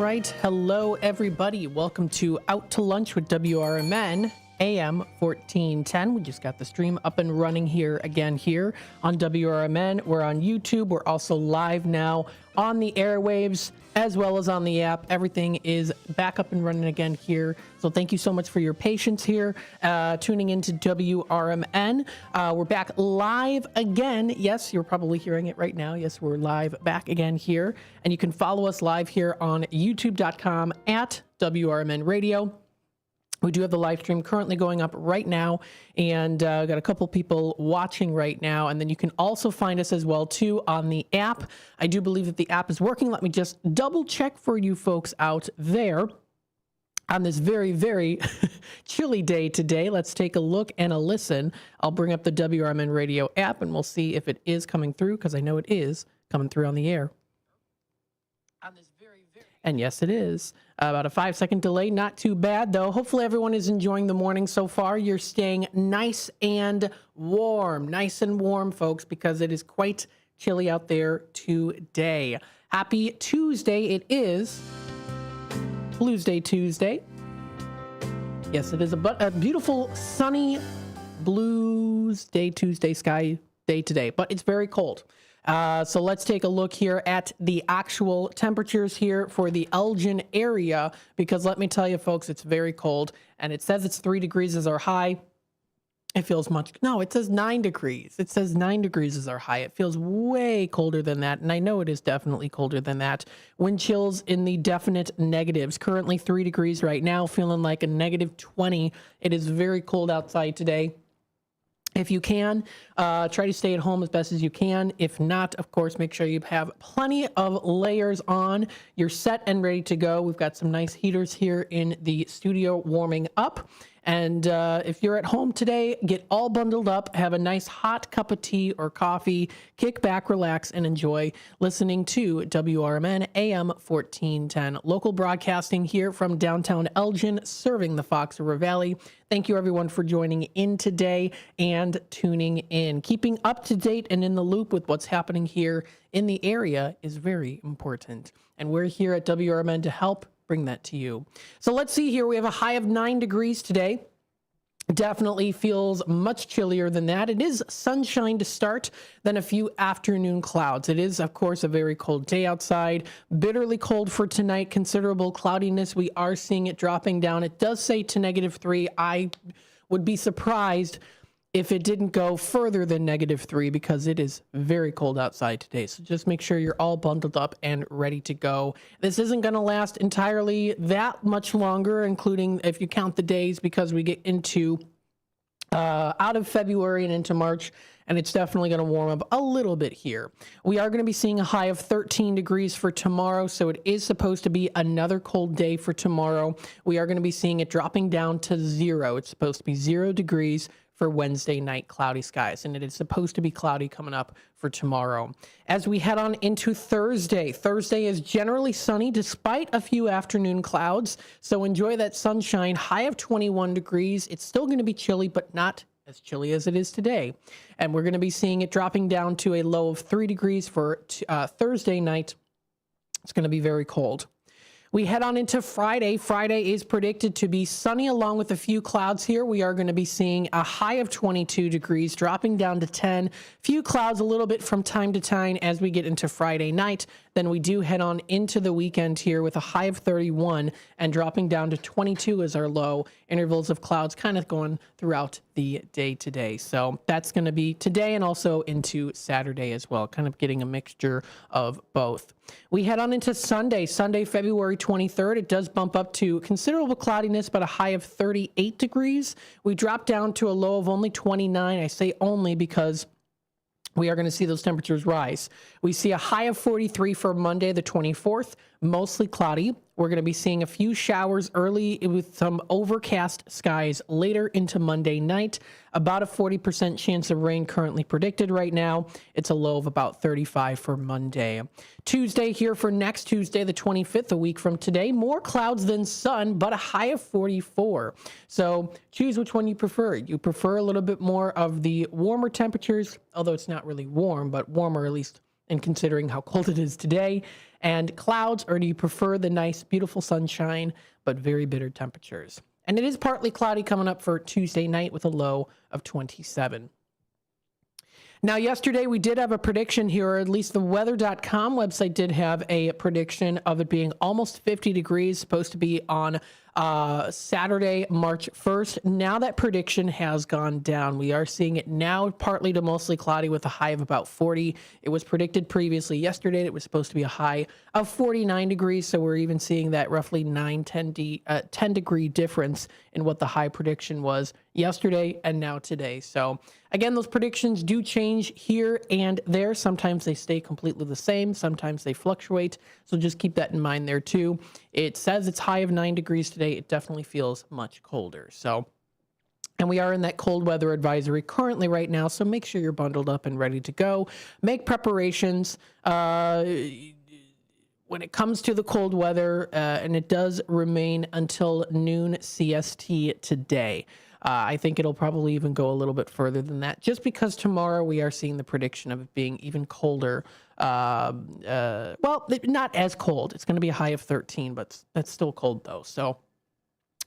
right. Hello, everybody. Welcome to Out to Lunch with WRMN, AM 1410. We just got the stream up and running here again here on WRMN. We're on YouTube. We're also live now on the airwaves as well as on the app. Everything is back up and running again here. So thank you so much for your patience here, tuning into WRMN. We're back live again. Yes, you're probably hearing it right now. Yes, we're live back again here. And you can follow us live here on youtube.com at WRMN Radio. We do have the live stream currently going up right now, and got a couple people watching right now. And then you can also find us as well too on the app. I do believe that the app is working. Let me just double check for you folks out there on this very, very chilly day today. Let's take a look and a listen. I'll bring up the WRMN Radio app and we'll see if it is coming through, because I know it is coming through on the air. And yes, it is. About a 5-second delay. Not too bad, though. Hopefully everyone is enjoying the morning so far. You're staying nice and warm. Nice and warm, folks, because it is quite chilly out there today. Happy Tuesday. It is Blues Day Tuesday. Yes, it is a beautiful, sunny Blues Day Tuesday sky day today, but it's very cold. So let's take a look here at the actual temperatures here for the Elgin area, because let me tell you, folks, it's very cold, and it says it's 3 degrees is our high. It feels no, it says 9 degrees. It says 9 degrees is our high. It feels way colder than that, and I know it is definitely colder than that. Wind chills in the definite negatives. Currently 3 degrees right now, feeling like a negative 20. It is very cold outside today. If you can, try to stay at home as best as you can. If not, of course, make sure you have plenty of layers on. You're set and ready to go. We've got some nice heaters here in the studio warming up. And if you're at home today, get all bundled up, have a nice hot cup of tea or coffee, kick back, relax, and enjoy listening to WRMN AM 1410. Local broadcasting here from downtown Elgin, serving the Fox River Valley. Thank you, everyone, for joining in today and tuning in. Keeping up to date and in the loop with what's happening here in the area is very important. And we're here at WRMN to help bring that to you. So let's see here. We have a high of 9 degrees today. Definitely feels much chillier than that. It is sunshine to start, then a few afternoon clouds. It is, of course, a very cold day outside. Bitterly cold for tonight. Considerable cloudiness. We are seeing it dropping down. It does say to -3. I would be surprised if it didn't go further than -3, because it is very cold outside today. So just make sure you're all bundled up and ready to go. This isn't going to last entirely that much longer, including if you count the days, because we get into out of February and into March, and it's definitely going to warm up a little bit here. We are going to be seeing a high of 13 degrees for tomorrow, so it is supposed to be another cold day for tomorrow. We are going to be seeing it dropping down to 0. It's supposed to be 0 degrees for Wednesday night, cloudy skies, and it is supposed to be cloudy coming up for tomorrow. As we head on into Thursday, Thursday is generally sunny despite a few afternoon clouds, so enjoy that sunshine. High of 21 degrees. It's still going to be chilly, but not as chilly as it is today. And we're going to be seeing it dropping down to a low of 3 degrees for Thursday night. It's going to be very cold. We head on into Friday. Friday is predicted to be sunny along with a few clouds here. We are going to be seeing a high of 22 degrees, dropping down to 10. Few clouds a little bit from time to time as we get into Friday night. Then we do head on into the weekend here with a high of 31 and dropping down to 22 as our low. Intervals of clouds kind of going throughout the day today. So that's going to be today and also into Saturday as well, kind of getting a mixture of both. We head on into Sunday, February 23rd. It does bump up to considerable cloudiness, but a high of 38 degrees. We drop down to a low of only 29. I say only because we are going to see those temperatures rise. We see a high of 43 for Monday, the 24th, mostly cloudy. We're going to be seeing a few showers early with some overcast skies later into Monday night. About a 40% chance of rain currently predicted right now. It's a low of about 35 for Monday. Tuesday here for next Tuesday, the 25th, a week from today. More clouds than sun, but a high of 44. So choose which one you prefer. You prefer a little bit more of the warmer temperatures, although it's not really warm, but warmer at least and considering how cold it is today, and clouds, or do you prefer the nice, beautiful sunshine, but very bitter temperatures? And it is partly cloudy coming up for Tuesday night with a low of 27. Now, yesterday we did have a prediction here, or at least the weather.com website did have a prediction of it being almost 50 degrees, supposed to be on Saturday, March 1st. Now that prediction has gone down. We are seeing it now partly to mostly cloudy with a high of about 40. It was predicted previously yesterday that it was supposed to be a high of 49 degrees. So we're even seeing that roughly 10 degree difference in what the high prediction was yesterday and now today. So again, those predictions do change here and there. Sometimes they stay completely the same. Sometimes they fluctuate. So just keep that in mind there too. It says it's high of 9 degrees today. It definitely feels much colder. So, and we are in that cold weather advisory currently right now. So make sure you're bundled up and ready to go. Make preparations. When it comes to the cold weather, and it does remain until noon CST today. I think it'll probably even go a little bit further than that, just because tomorrow we are seeing the prediction of it being even colder. Well, not as cold. It's going to be a high of 13, but that's still cold though. So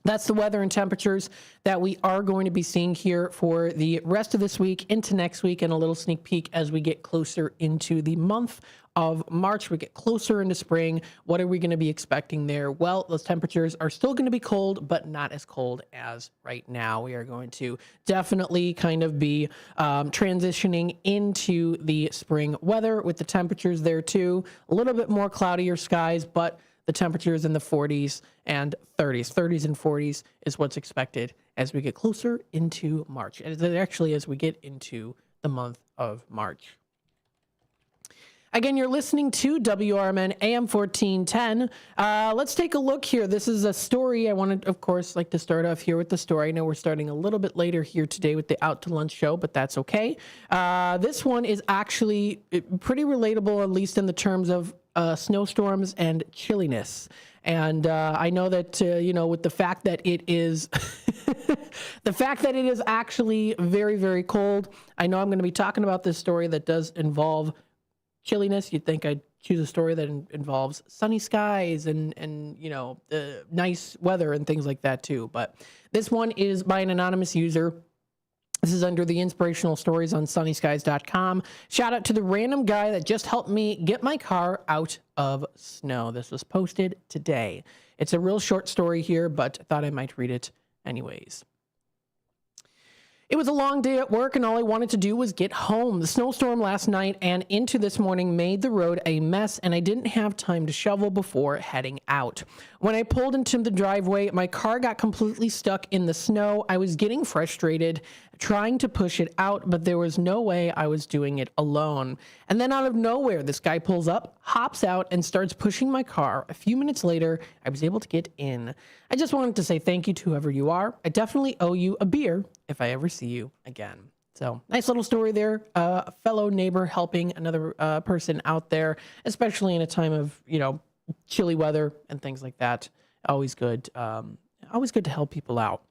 that's the weather and temperatures that we are going to be seeing here for the rest of this week into next week, and a little sneak peek as we get closer into the month of March. We get closer into spring. What are we going to be expecting there? Well, those temperatures are still going to be cold, but not as cold as right now. We are going to definitely kind of be transitioning into the spring weather with the temperatures there too. A little bit more cloudier skies, but the temperatures in the 40s and 30s. 30s and 40s is what's expected as we get closer into March. And actually, as we get into the month of March. Again, you're listening to WRMN AM 1410. Let's take a look here. This is a story. I wanted, of course, like to start off here with the story. I know we're starting a little bit later here today with the Out to Lunch show, but that's okay. This one is actually pretty relatable, at least in the terms of snowstorms and chilliness. And I know that, with the fact that it is the fact that it is actually very, very cold. I know I'm going to be talking about this story that does involve chilliness. You'd think I'd choose a story that involves sunny skies and nice weather and things like that too. But this one is by an anonymous user. This is under the inspirational stories on sunnyskies.com. Shout out to the random guy that just helped me get my car out of snow. This was posted today. It's a real short story here, but I thought I might read it anyways. It was a long day at work and all I wanted to do was get home. The snowstorm last night and into this morning made the road a mess and I didn't have time to shovel before heading out. When I pulled into the driveway, my car got completely stuck in the snow. I was getting frustrated, trying to push it out, but there was no way I was doing it alone. And then out of nowhere, this guy pulls up, hops out, and starts pushing my car. A few minutes later, I was able to get in. I just wanted to say thank you to whoever you are. I definitely owe you a beer if I ever see you again. So nice little story there. A fellow neighbor helping another person out there, especially in a time of, chilly weather and things like that. Always good. Always good to help people out.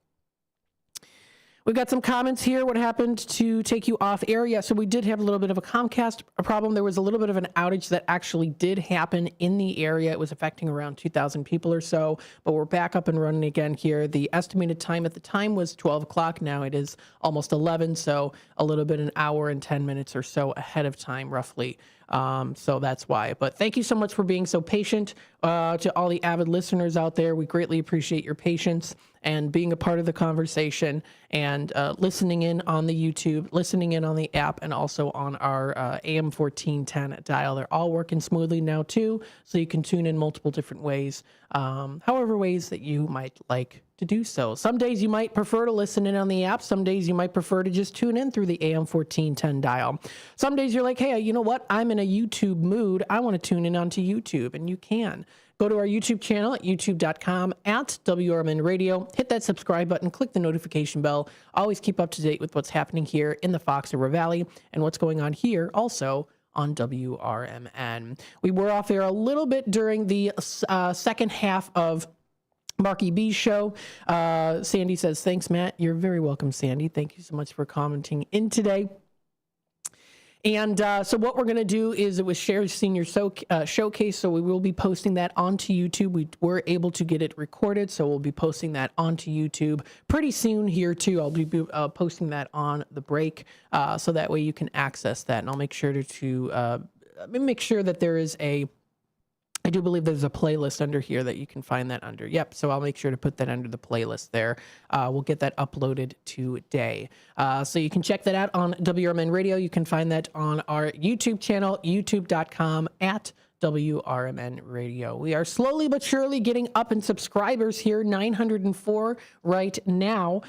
We've got some comments here. What happened to take you off air? Yeah, so we did have a little bit of a Comcast problem. There was a little bit of an outage that actually did happen in the area. It was affecting around 2,000 people or so, but we're back up and running again here. The estimated time at the time was 12 o'clock. Now it is almost 11, so a little bit, an hour and 10 minutes or so ahead of time, roughly. So that's why. But thank you so much for being so patient. To all the avid listeners out there, we greatly appreciate your patience and being a part of the conversation and listening in on the YouTube, listening in on the app, and also on our AM 1410 dial. They're all working smoothly now too, so you can tune in multiple different ways, however ways that you might like to do so. Some days you might prefer to listen in on the app. Some days you might prefer to just tune in through the AM 1410 dial. Some days you're like, hey, you know what? I'm in a YouTube mood. I want to tune in onto YouTube, and you can. Go to our YouTube channel at youtube.com/WRMN Radio. Hit that subscribe button, click the notification bell. Always keep up to date with what's happening here in the Fox River Valley and what's going on here also on WRMN. We were off air a little bit during the second half of Marky B's show. Sandy says, thanks, Matt. You're very welcome, Sandy. Thank you so much for commenting in today. And so what we're going to do is it was Sherry's Senior Showcase, so we will be posting that onto YouTube. We were able to get it recorded, so we'll be posting that onto YouTube pretty soon here too. I'll be posting that on the break, so that way you can access that. And I'll make sure to make sure that there is I do believe there's a playlist under here that you can find that under. Yep. So I'll make sure to put that under the playlist there. We'll get that uploaded today. So you can check that out on WRMN Radio. You can find that on our YouTube channel, youtube.com/WRMN Radio. We are slowly but surely getting up in subscribers here, 904 right now.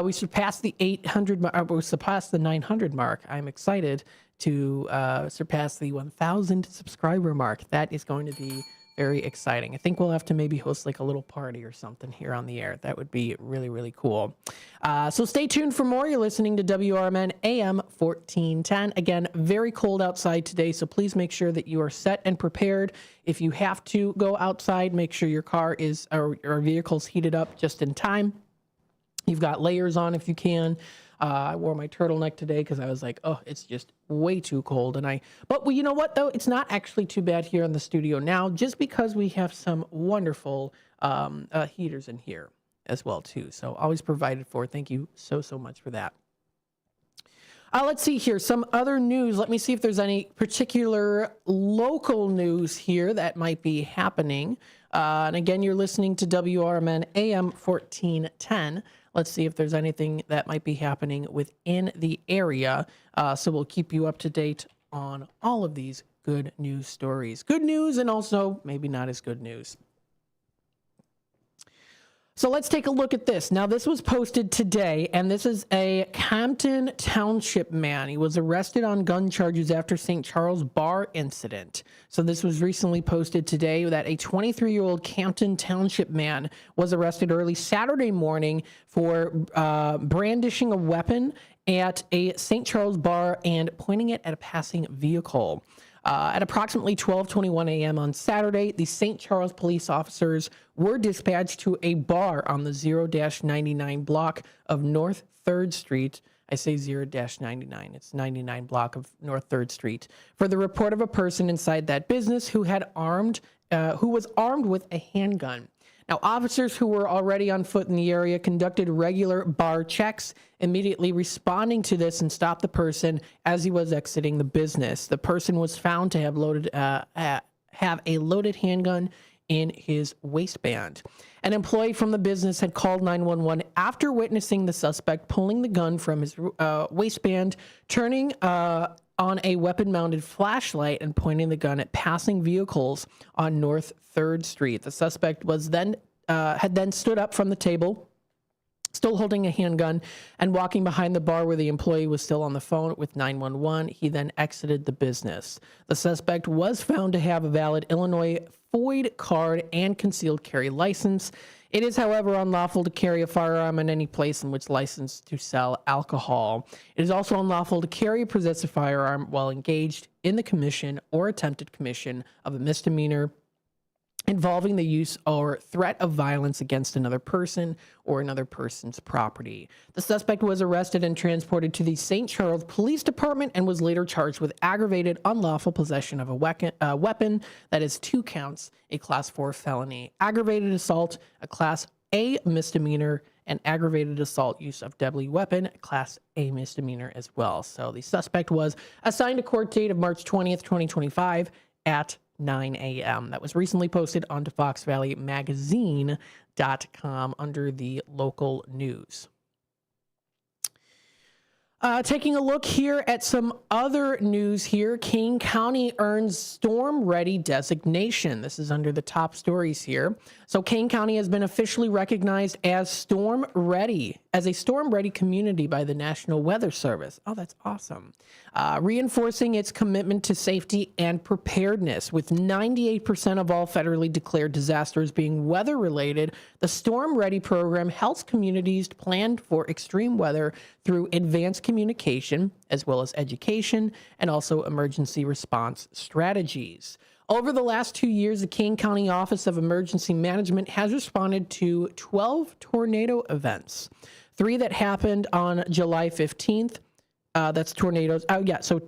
We surpassed the 800 mark. We surpassed the 900 mark. I'm excited to surpass the 1,000 subscriber mark. That is going to be very exciting. I think we'll have to maybe host like a little party or something here on the air. That would be really, really cool. So stay tuned for more. You're listening to WRMN AM 1410. Again, very cold outside today, so please make sure that you are set and prepared. If you have to go outside, make sure your car is or vehicle's heated up just in time. You've got layers on if you can. I wore my turtleneck today because I was like, oh, it's just way too cold. But you know what, though? It's not actually too bad here in the studio now, just because we have some wonderful heaters in here as well, too. So always provided for. Thank you so much for that. Let's see here. Some other news. Let me see if there's any particular local news here that might be happening. And again, you're listening to WRMN AM 1410. Let's see if there's anything that might be happening within the area. So we'll keep you up to date on all of these good news stories. Good news and also maybe not as good news. So let's take a look at this. Now, this was posted today, and this is a Campton Township man. He was arrested on gun charges after St. Charles bar incident. So this was recently posted today that a 23-year-old Campton Township man was arrested early Saturday morning for brandishing a weapon at a St. Charles bar and pointing it at a passing vehicle. At approximately 12:21 a.m. on Saturday, the St. Charles police officers were dispatched to a bar on the 0-99 block of North 3rd Street. I say 0-99. It's 99 block of North 3rd Street for the report of a person inside that business who was armed with a handgun. Now, officers who were already on foot in the area conducted regular bar checks, immediately responding to this and stopped the person as he was exiting the business. The person was found to have a loaded handgun in his waistband. An employee from the business had called 911 after witnessing the suspect pulling the gun from his waistband, turning on a weapon-mounted flashlight and pointing the gun at passing vehicles on North 3rd Street. The suspect was had then stood up from the table, still holding a handgun, and walking behind the bar where the employee was still on the phone with 911. He then exited the business. The suspect was found to have a valid Illinois FOID card and concealed carry license. It is, however, unlawful to carry a firearm in any place in which licensed to sell alcohol. It is also unlawful to carry or possess a firearm while engaged in the commission or attempted commission of a misdemeanor involving the use or threat of violence against another person or another person's property. The suspect was arrested and transported to the St. Charles Police Department and was later charged with aggravated unlawful possession of a weapon, that is 2 counts, a Class 4 felony, aggravated assault, a Class A misdemeanor, and aggravated assault use of deadly weapon, Class A misdemeanor as well. So the suspect was assigned a court date of March 20th, 2025 at 9 a.m. That was recently posted onto FoxValleyMagazine.com under the local news. Taking a look here at some other news here, Kane County earns storm ready designation. This is under the top stories here. So Kane County has been officially recognized as storm ready, as a storm ready community by the National Weather Service. Oh, that's awesome. Reinforcing its commitment to safety and preparedness. With 98% of all federally declared disasters being weather related, the Storm Ready program helps communities plan for extreme weather through advanced communication, as well as education, and also emergency response strategies. Over the last 2 years, the Kane County Office of Emergency Management has responded to 12 tornado events, 3 that happened on July 15th, That's tornadoes. Oh, yeah. So,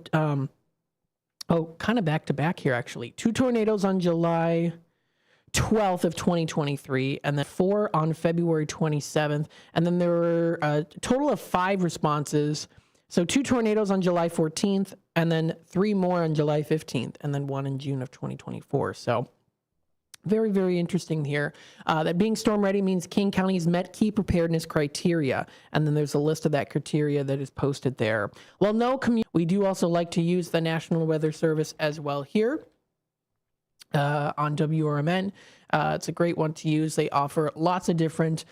kind of back to back here, actually. 2 tornadoes on July 12th of 2023, and then 4 on February 27th. And then there were a total of 5 responses. So 2 tornadoes on July 14th, and then 3 more on July 15th, and then 1 in June of 2024. So very, very interesting here. That being storm ready means King County's met key preparedness criteria. And then there's a list of that criteria that is posted there. Well, we do also like to use the National Weather Service as well here on WRMN. It's a great one to use. They offer lots of different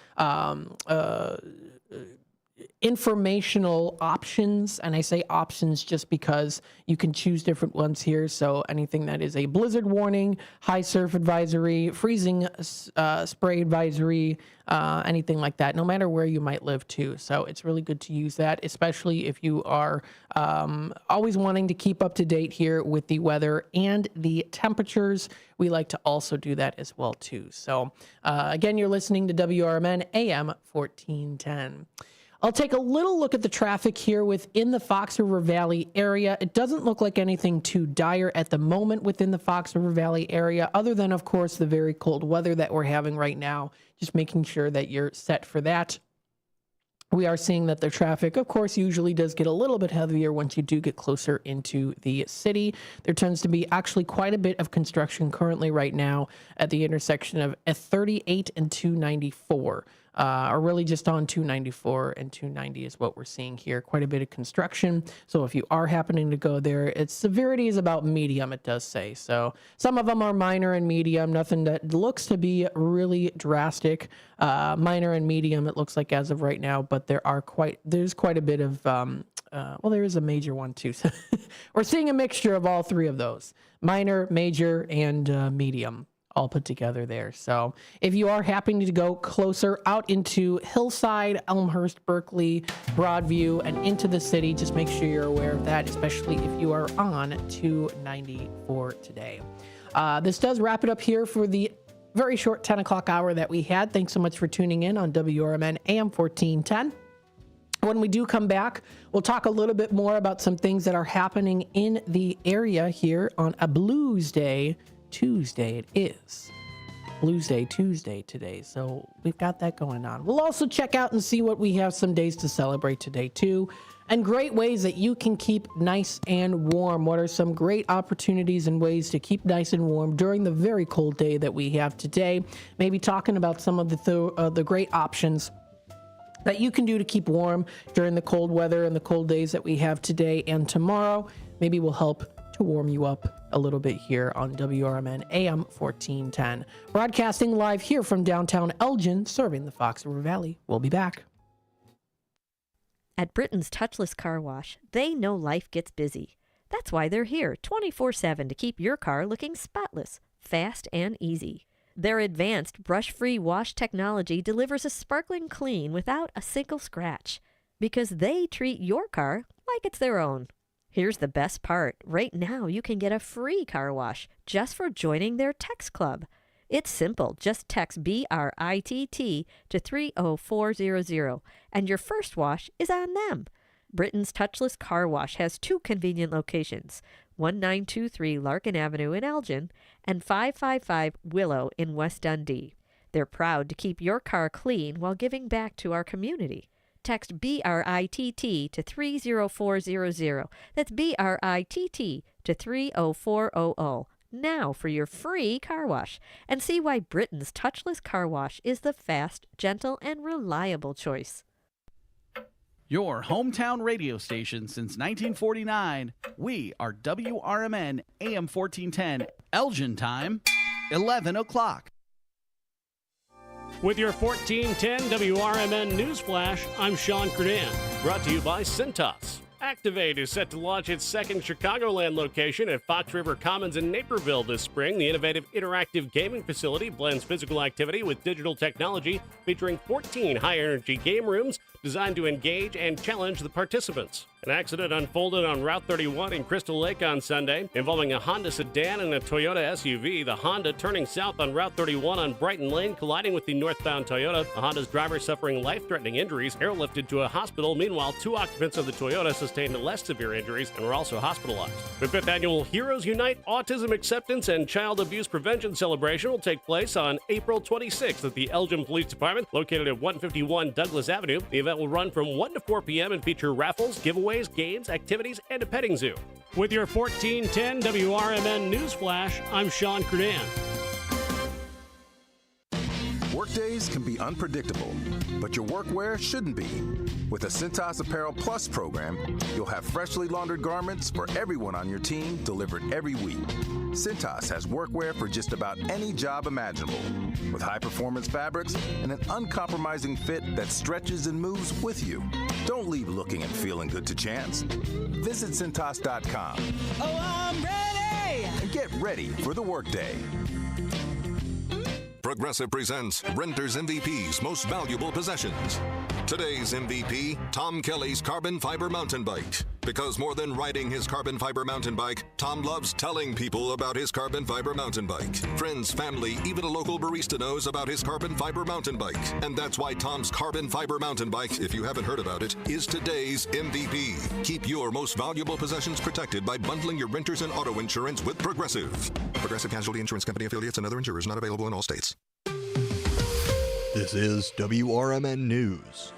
informational options, and I say options just because you can choose different ones here. So anything that is a blizzard warning, high surf advisory, freezing spray advisory, anything like that, no matter where you might live too. So it's really good to use that, especially if you are always wanting to keep up to date here with the weather and the temperatures. We like to also do that as well too. So again, you're listening to WRMN AM 1410. I'll take a little look at the traffic here within the Fox River Valley area. It doesn't look like anything too dire at the moment within the Fox River Valley area, other than, of course, the very cold weather that we're having right now, just making sure that you're set for that. We are seeing that the traffic, of course, usually does get a little bit heavier once you do get closer into the city. There tends to be actually quite a bit of construction currently right now at the intersection of 38 and 294. Or really just on 294 and 290 is what we're seeing here. Quite a bit of construction. So if you are happening to go there, its severity is about medium, it does say. So some of them are minor and medium, nothing that looks to be really drastic. Minor and medium, it looks like as of right now, but there's quite a bit of, there is a major one too. So we're seeing a mixture of all 3 of those, minor, major, and medium, all put together there. So if you are happening to go closer out into Hillside, Elmhurst, Berkeley, Broadview, and into the city, just make sure you're aware of that, especially if you are on 294 today. This does wrap it up here for the very short 10 o'clock hour that we had. Thanks so much for tuning in on WRMN AM 1410. When we do come back, we'll talk a little bit more about some things that are happening in the area here on a Blues Day Tuesday. It is Blues Day Tuesday today, so we've got that going on. We'll also check out and see what we have some days to celebrate today too, and great ways that you can keep nice and warm. What are some great opportunities and ways to keep nice and warm during the very cold day that we have today? Maybe talking about some of the great options that you can do to keep warm during the cold weather and the cold days that we have today and tomorrow. Maybe will help to warm you up a little bit here on WRMN AM 1410. Broadcasting live here from downtown Elgin, serving the Fox River Valley. We'll be back. At Britain's Touchless Car Wash, they know life gets busy. That's why they're here 24/7 to keep your car looking spotless, fast, and easy. Their advanced brush-free wash technology delivers a sparkling clean without a single scratch, because they treat your car like it's their own. Here's the best part. Right now, you can get a free car wash just for joining their text club. It's simple. Just text BRITT to 30400, and your first wash is on them. Britain's Touchless Car Wash has 2 convenient locations, 1923 Larkin Avenue in Elgin and 555 Willow in West Dundee. They're proud to keep your car clean while giving back to our community. Text BRITT to 30400. That's BRITT to 30400 now for your free car wash, and see why Britain's Touchless Car Wash is the fast, gentle, and reliable choice. Your hometown radio station since 1949. We are WRMN AM 1410. Elgin time, 11 o'clock. With your 1410 WRMN News Flash, I'm Sean Kernan. Brought to you by Cintas. Activate is set to launch its second Chicagoland location at Fox River Commons in Naperville this spring. The innovative interactive gaming facility blends physical activity with digital technology, featuring 14 high-energy game rooms, designed to engage and challenge the participants. An accident unfolded on Route 31 in Crystal Lake on Sunday, involving a Honda sedan and a Toyota SUV. The Honda turning south on Route 31 on Brighton Lane, colliding with the northbound Toyota. The Honda's driver suffering life-threatening injuries, airlifted to a hospital. Meanwhile, 2 occupants of the Toyota sustained less severe injuries and were also hospitalized. The 5th annual Heroes Unite Autism Acceptance and Child Abuse Prevention celebration will take place on April 26th at the Elgin Police Department, located at 151 Douglas Avenue. The event will run from 1 to 4 p.m. and feature raffles, giveaways, games, activities, and a petting zoo. With your 1410 WRMN News Flash, I'm Sean Curdan. Workdays can be unpredictable, but your workwear shouldn't be. With a Cintas Apparel Plus program, you'll have freshly laundered garments for everyone on your team delivered every week. Cintas has workwear for just about any job imaginable, with high-performance fabrics and an uncompromising fit that stretches and moves with you. Don't leave looking and feeling good to chance. Visit Cintas.com. Oh, I'm ready! And get ready for the workday. Progressive presents Renter's MVP's Most Valuable Possessions. Today's MVP, Tom Kelly's carbon fiber mountain bike. Because more than riding his carbon fiber mountain bike, Tom loves telling people about his carbon fiber mountain bike. Friends, family, even a local barista knows about his carbon fiber mountain bike. And that's why Tom's carbon fiber mountain bike, if you haven't heard about it, is today's MVP. Keep your most valuable possessions protected by bundling your renters and auto insurance with Progressive. Progressive Casualty Insurance Company affiliates and other insurers not available in all states. This is WRMN News.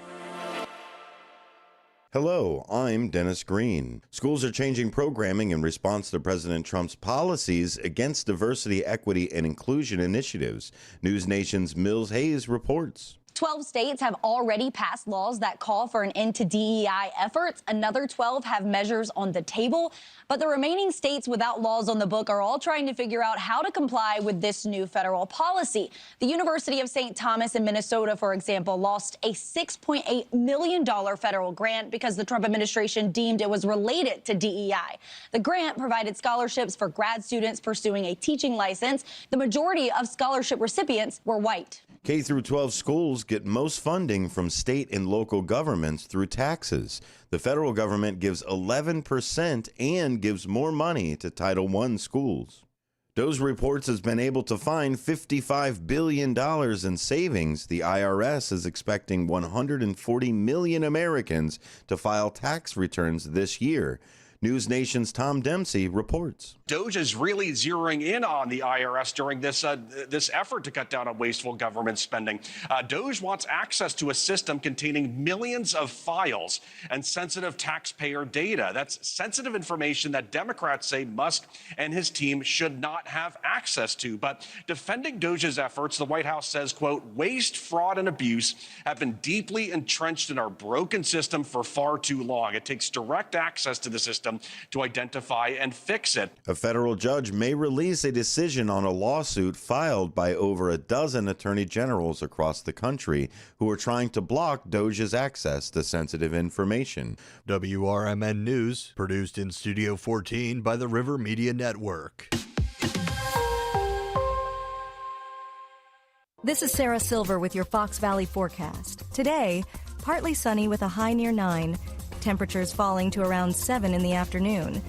Hello, I'm Dennis Green. Schools are changing programming in response to President Trump's policies against diversity, equity, and inclusion initiatives. News Nation's Mills Hayes reports. 12 states have already passed laws that call for an end to DEI efforts. Another 12 have measures on the table. But the remaining states without laws on the book are all trying to figure out how to comply with this new federal policy. The University of St. Thomas in Minnesota, for example, lost a $6.8 million federal grant because the Trump administration deemed it was related to DEI. The grant provided scholarships for grad students pursuing a teaching license. The majority of scholarship recipients were white. K through 12 schools get most funding from state and local governments through taxes. The federal government gives 11% and gives more money to Title I schools. DOJ Reports has been able to find $55 billion in savings. The IRS is expecting 140 million Americans to file tax returns this year. News Nation's Tom Dempsey reports. DOJ is really zeroing in on the IRS during this effort to cut down on wasteful government spending. DOJ wants access to a system containing millions of files and sensitive taxpayer data. That's sensitive information that Democrats say Musk and his team should not have access to. But defending DOJ's efforts, the White House says, quote, waste, fraud, and abuse have been deeply entrenched in our broken system for far too long. It takes direct access to the system to identify and fix it. A federal judge may release a decision on a lawsuit filed by over a dozen attorney generals across the country who are trying to block DOJ's access to sensitive information. WRMN News, produced in Studio 14 by the River Media Network. This is Sarah Silver with your Fox Valley forecast. Today, partly sunny with a high near 9. Temperatures falling to around 7 in the afternoon.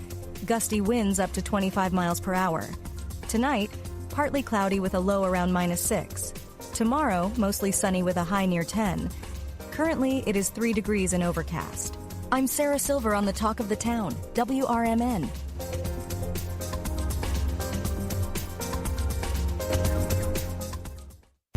Gusty winds up to 25 miles per hour. Tonight, partly cloudy with a low around -6. Tomorrow, mostly sunny with a high near 10. Currently, it is 3 degrees and overcast. I'm Sarah Silver on the Talk of the Town, WRMN.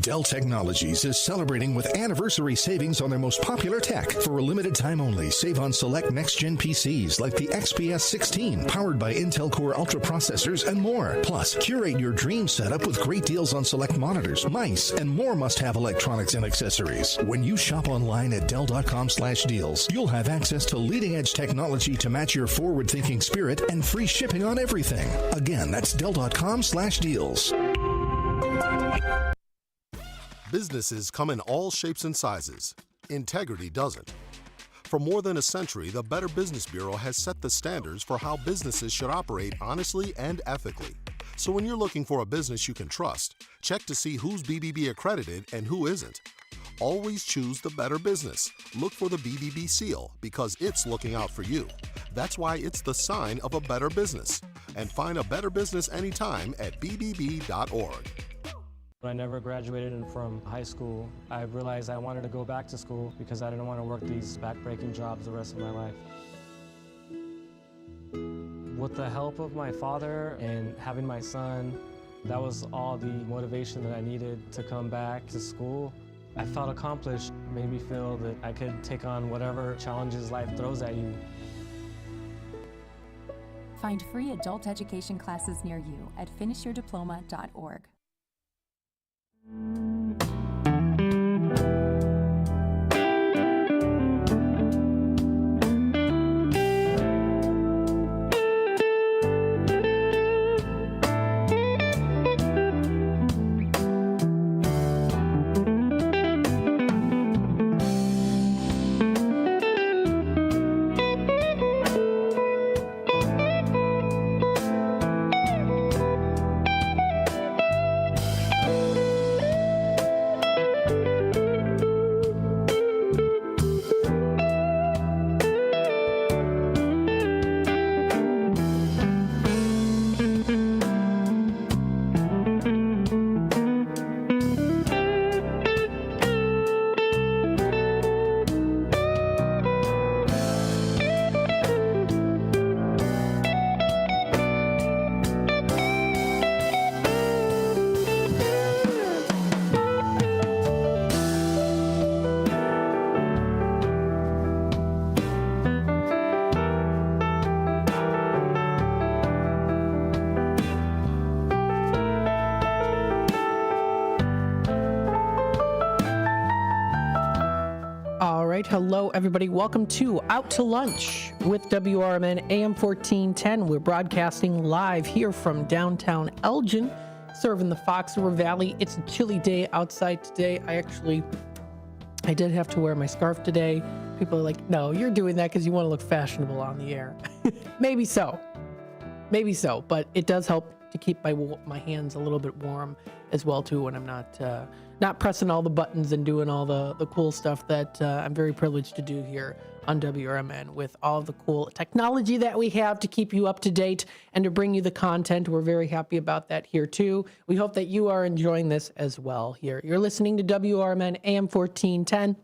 Dell Technologies is celebrating with anniversary savings on their most popular tech. For a limited time only, save on select next-gen PCs like the XPS 16, powered by Intel Core Ultra processors and more. Plus, curate your dream setup with great deals on select monitors, mice, and more must-have electronics and accessories. When you shop online at Dell.com/deals, you'll have access to leading-edge technology to match your forward-thinking spirit and free shipping on everything. Again, that's Dell.com/deals. Businesses come in all shapes and sizes. Integrity doesn't. For more than a century, the Better Business Bureau has set the standards for how businesses should operate honestly and ethically. So when you're looking for a business you can trust, check to see who's BBB accredited and who isn't. Always choose the better business. Look for the BBB seal because it's looking out for you. That's why it's the sign of a better business. And find a better business anytime at bbb.org. When I never graduated from high school, I realized I wanted to go back to school because I didn't want to work these back-breaking jobs the rest of my life. With the help of my father and having my son, that was all the motivation that I needed to come back to school. I felt accomplished, made me feel that I could take on whatever challenges life throws at you. Find free adult education classes near you at finishyourdiploma.org. Hello, everybody. Welcome to Out to Lunch with WRMN AM 1410. We're broadcasting live here from downtown Elgin, serving the Fox River Valley. It's a chilly day outside today. I did have to wear my scarf today. People are like, no, you're doing that because you want to look fashionable on the air. Maybe so, but it does help to keep my hands a little bit warm as well too when I'm not pressing all the buttons and doing all the cool stuff that I'm very privileged to do here on WRMN with all of the cool technology that we have to keep you up to date and to bring you the content. We're very happy about that here too. We hope that you are enjoying this as well here. You're listening to WRMN AM 1410.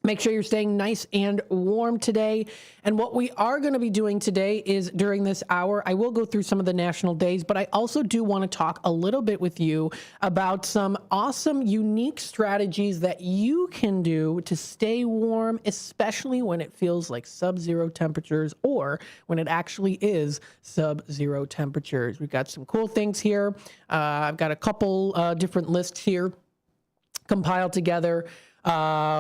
Make sure you're staying nice and warm today. And what we are going to be doing today is during this hour, I will go through some of the national days, but I also do want to talk a little bit with you about some awesome, unique strategies that you can do to stay warm, especially when it feels like sub-zero temperatures or when it actually is sub-zero temperatures. We've got some cool things here. I've got a couple different lists here compiled together,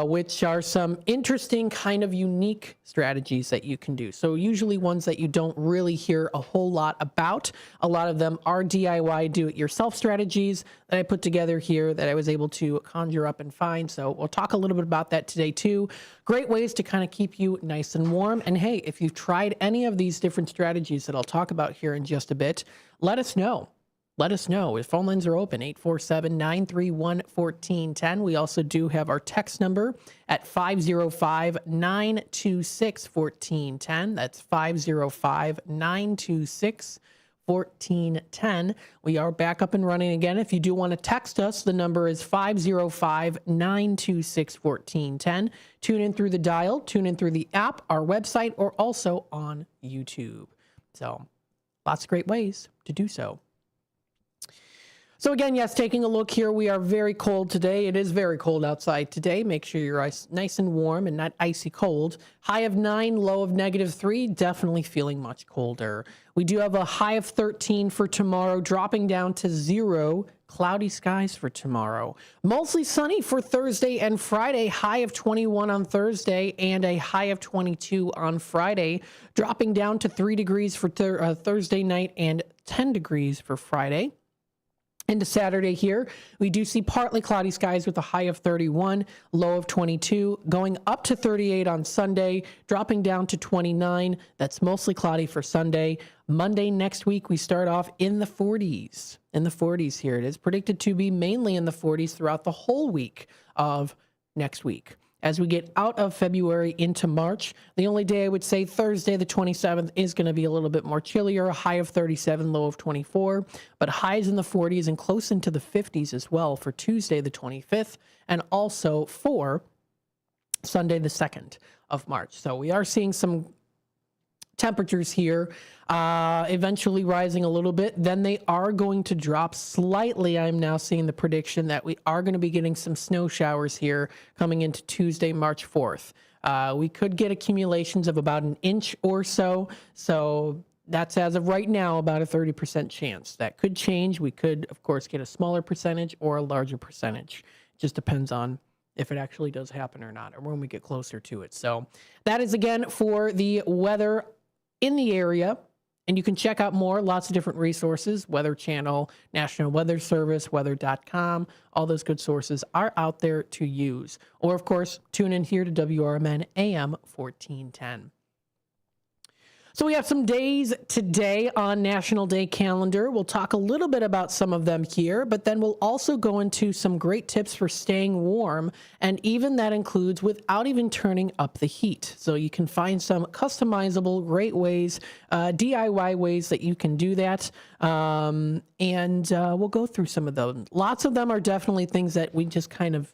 which are some interesting kind of unique strategies that you can do. So usually ones that you don't really hear a whole lot about. A lot of them are DIY do-it-yourself strategies that I put together here that I was able to conjure up and find. So we'll talk a little bit about that today too. Great ways to kind of keep you nice and warm. And hey, if you've tried any of these different strategies that I'll talk about here in just a bit, let us know. Let us know. If phone lines are open, 847-931-1410. We also do have our text number at 505-926-1410. That's 505-926-1410. We are back up and running again. If you do want to text us, the number is 505-926-1410. Tune in through the dial, tune in through the app, our website, or also on YouTube. So lots of great ways to do so. So again, yes, taking a look here, we are very cold today. It is very cold outside today. Make sure you're nice and warm and not icy cold. High of 9, low of -3, definitely feeling much colder. We do have a high of 13 for tomorrow, dropping down to 0. Cloudy skies for tomorrow. Mostly sunny for Thursday and Friday. High of 21 on Thursday and a high of 22 on Friday. Dropping down to 3 degrees for Thursday night and 10 degrees for Friday. Into Saturday here, we do see partly cloudy skies with a high of 31, low of 22, going up to 38 on Sunday, dropping down to 29. That's mostly cloudy for Sunday. Monday next week, we start off in the 40s. In the 40s here. It is predicted to be mainly in the 40s throughout the whole week of next week. As we get out of February into March, the only day I would say Thursday, the 27th, is going to be a little bit more chillier, a high of 37, low of 24, but highs in the 40s and close into the 50s as well for Tuesday, the 25th, and also for Sunday, the 2nd of March. So we are seeing some temperatures here eventually rising a little bit. Then they are going to drop slightly. I'm now seeing the prediction that we are going to be getting some snow showers here coming into Tuesday, March 4th. We could get accumulations of about an inch or so. So that's, as of right now, about a 30% chance. That could change. We could, of course, get a smaller percentage or a larger percentage. It just depends on if it actually does happen or not, or when we get closer to it. So that is, again, for the weather in the area. And you can check out more, lots of different resources, Weather Channel, National Weather Service, weather.com. All those good sources are out there to use. Or, of course, tune in here to WRMN AM 1410. So we have some days today on National Day calendar. We'll talk a little bit about some of them here, but then we'll also go into some great tips for staying warm, and even that includes without even turning up the heat. So you can find some customizable, great ways, DIY ways that you can do that, and we'll go through some of those. Lots of them are definitely things that we just kind of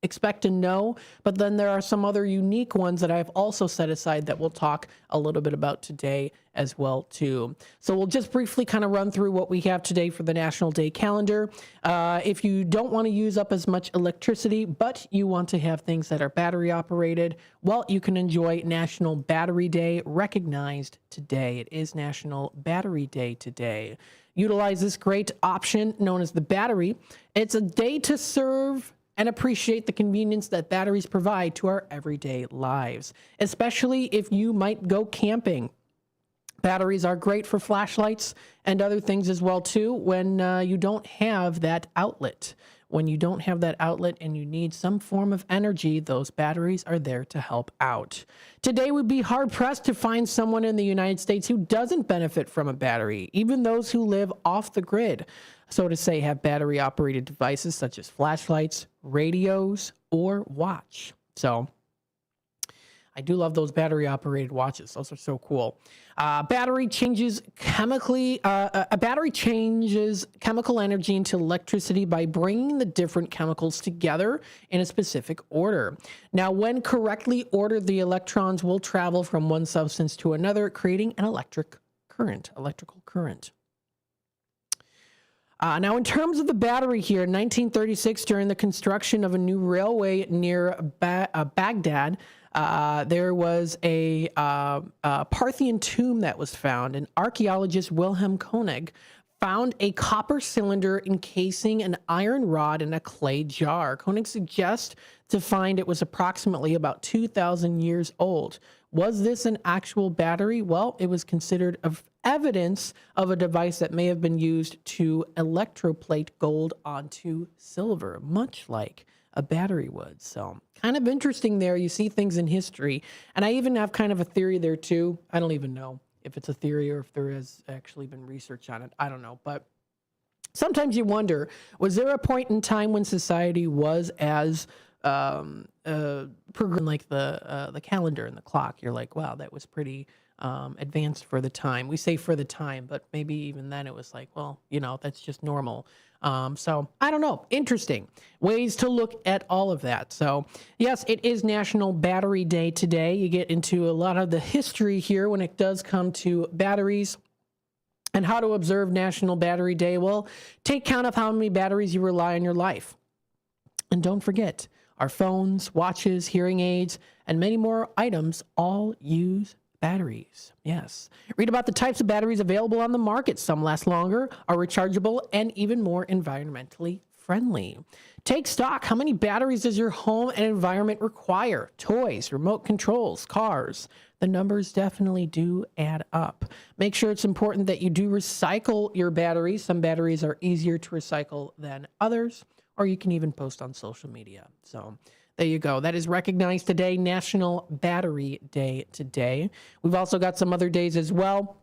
expect to know, but then there are some other unique ones that I've also set aside that we'll talk a little bit about today as well too. So we'll just briefly kind of run through what we have today for the National Day calendar. If you don't want to use up as much electricity, but you want to have things that are battery operated, well, you can enjoy National Battery Day, recognized today. It is National Battery Day today. Utilize this great option known as the battery. It's a day to serve and appreciate the convenience that batteries provide to our everyday lives, especially if you might go camping. Batteries are great for flashlights and other things as well too when you don't have that outlet. When you don't have that outlet and you need some form of energy, those batteries are there to help out. Today would be hard-pressed to find someone in the United States who doesn't benefit from a battery. Even those who live off the grid, so to say, have battery-operated devices such as flashlights, radios, or watch. So I do love those battery-operated watches. Those are so cool. A battery changes chemical energy into electricity by bringing the different chemicals together in a specific order. Now, when correctly ordered, the electrons will travel from one substance to another, creating an electrical current. Now, in terms of the battery here, in 1936, during the construction of a new railway near Baghdad, there was a Parthian tomb that was found, and archaeologist Wilhelm Koenig found a copper cylinder encasing an iron rod in a clay jar. Koenig suggests to find it was approximately about 2,000 years old. Was this an actual battery? Well, it was considered evidence of a device that may have been used to electroplate gold onto silver, much like a battery would. So kind of interesting there. You see things in history. And I even have kind of a theory there too. I don't even know if it's a theory or if there has actually been research on it. I don't know. But sometimes you wonder, was there a point in time when society was as program like the calendar and the clock? You're like, wow, that was pretty advanced for the time. We say for the time, but maybe even then it was like, well, that's just normal. So I don't know. Interesting ways to look at all of that. So yes, it is National Battery Day today. You get into a lot of the history here when it does come to batteries. And how to observe National Battery Day? Well, take count of how many batteries you rely on your life. And don't forget, our phones, watches, hearing aids, and many more items all use batteries. Yes. Read about the types of batteries available on the market. Some last longer, are rechargeable, and even more environmentally friendly. Take stock. How many batteries does your home and environment require? Toys, remote controls, cars. The numbers definitely do add up. Make sure it's important that you do recycle your batteries. Some batteries are easier to recycle than others, or you can even post on social media. So there you go. That is recognized today, National Battery Day today. We've also got some other days as well.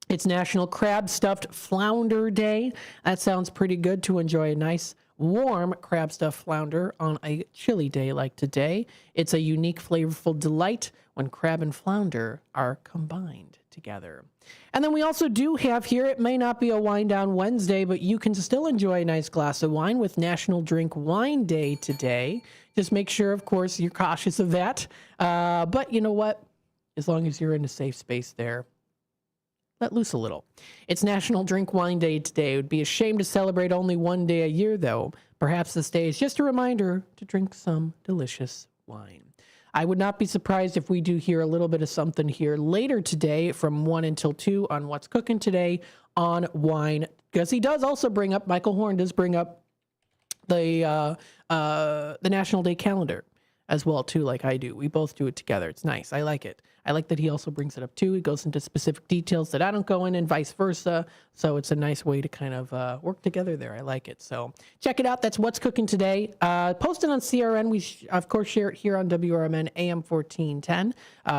It's National Crab Stuffed Flounder Day. That sounds pretty good, to enjoy a nice warm crab stuffed flounder on a chilly day like today. It's a unique, flavorful delight when crab and flounder are combined together. And then we also do have here, it may not be a Wine Down Wednesday, but you can still enjoy a nice glass of wine with National Drink Wine Day today. Just make sure, of course, you're cautious of that. But you know what? As long as you're in a safe space there, let loose a little. It's National Drink Wine Day today. It would be a shame to celebrate only one day a year, though. Perhaps this day is just a reminder to drink some delicious wine. I would not be surprised if we do hear a little bit of something here later today from 1 until 2 on What's Cooking Today on wine, because he does also bring up, Michael Horn does bring up the National Day calendar as well, too, like I do. We both do it together. It's nice. I like it. I like that he also brings it up, too. He goes into specific details that I don't go in and vice versa. So it's a nice way to kind of work together there. I like it. So check it out. That's What's Cooking Today. Posted on CRN. We, of course, share it here on WRMN AM 1410.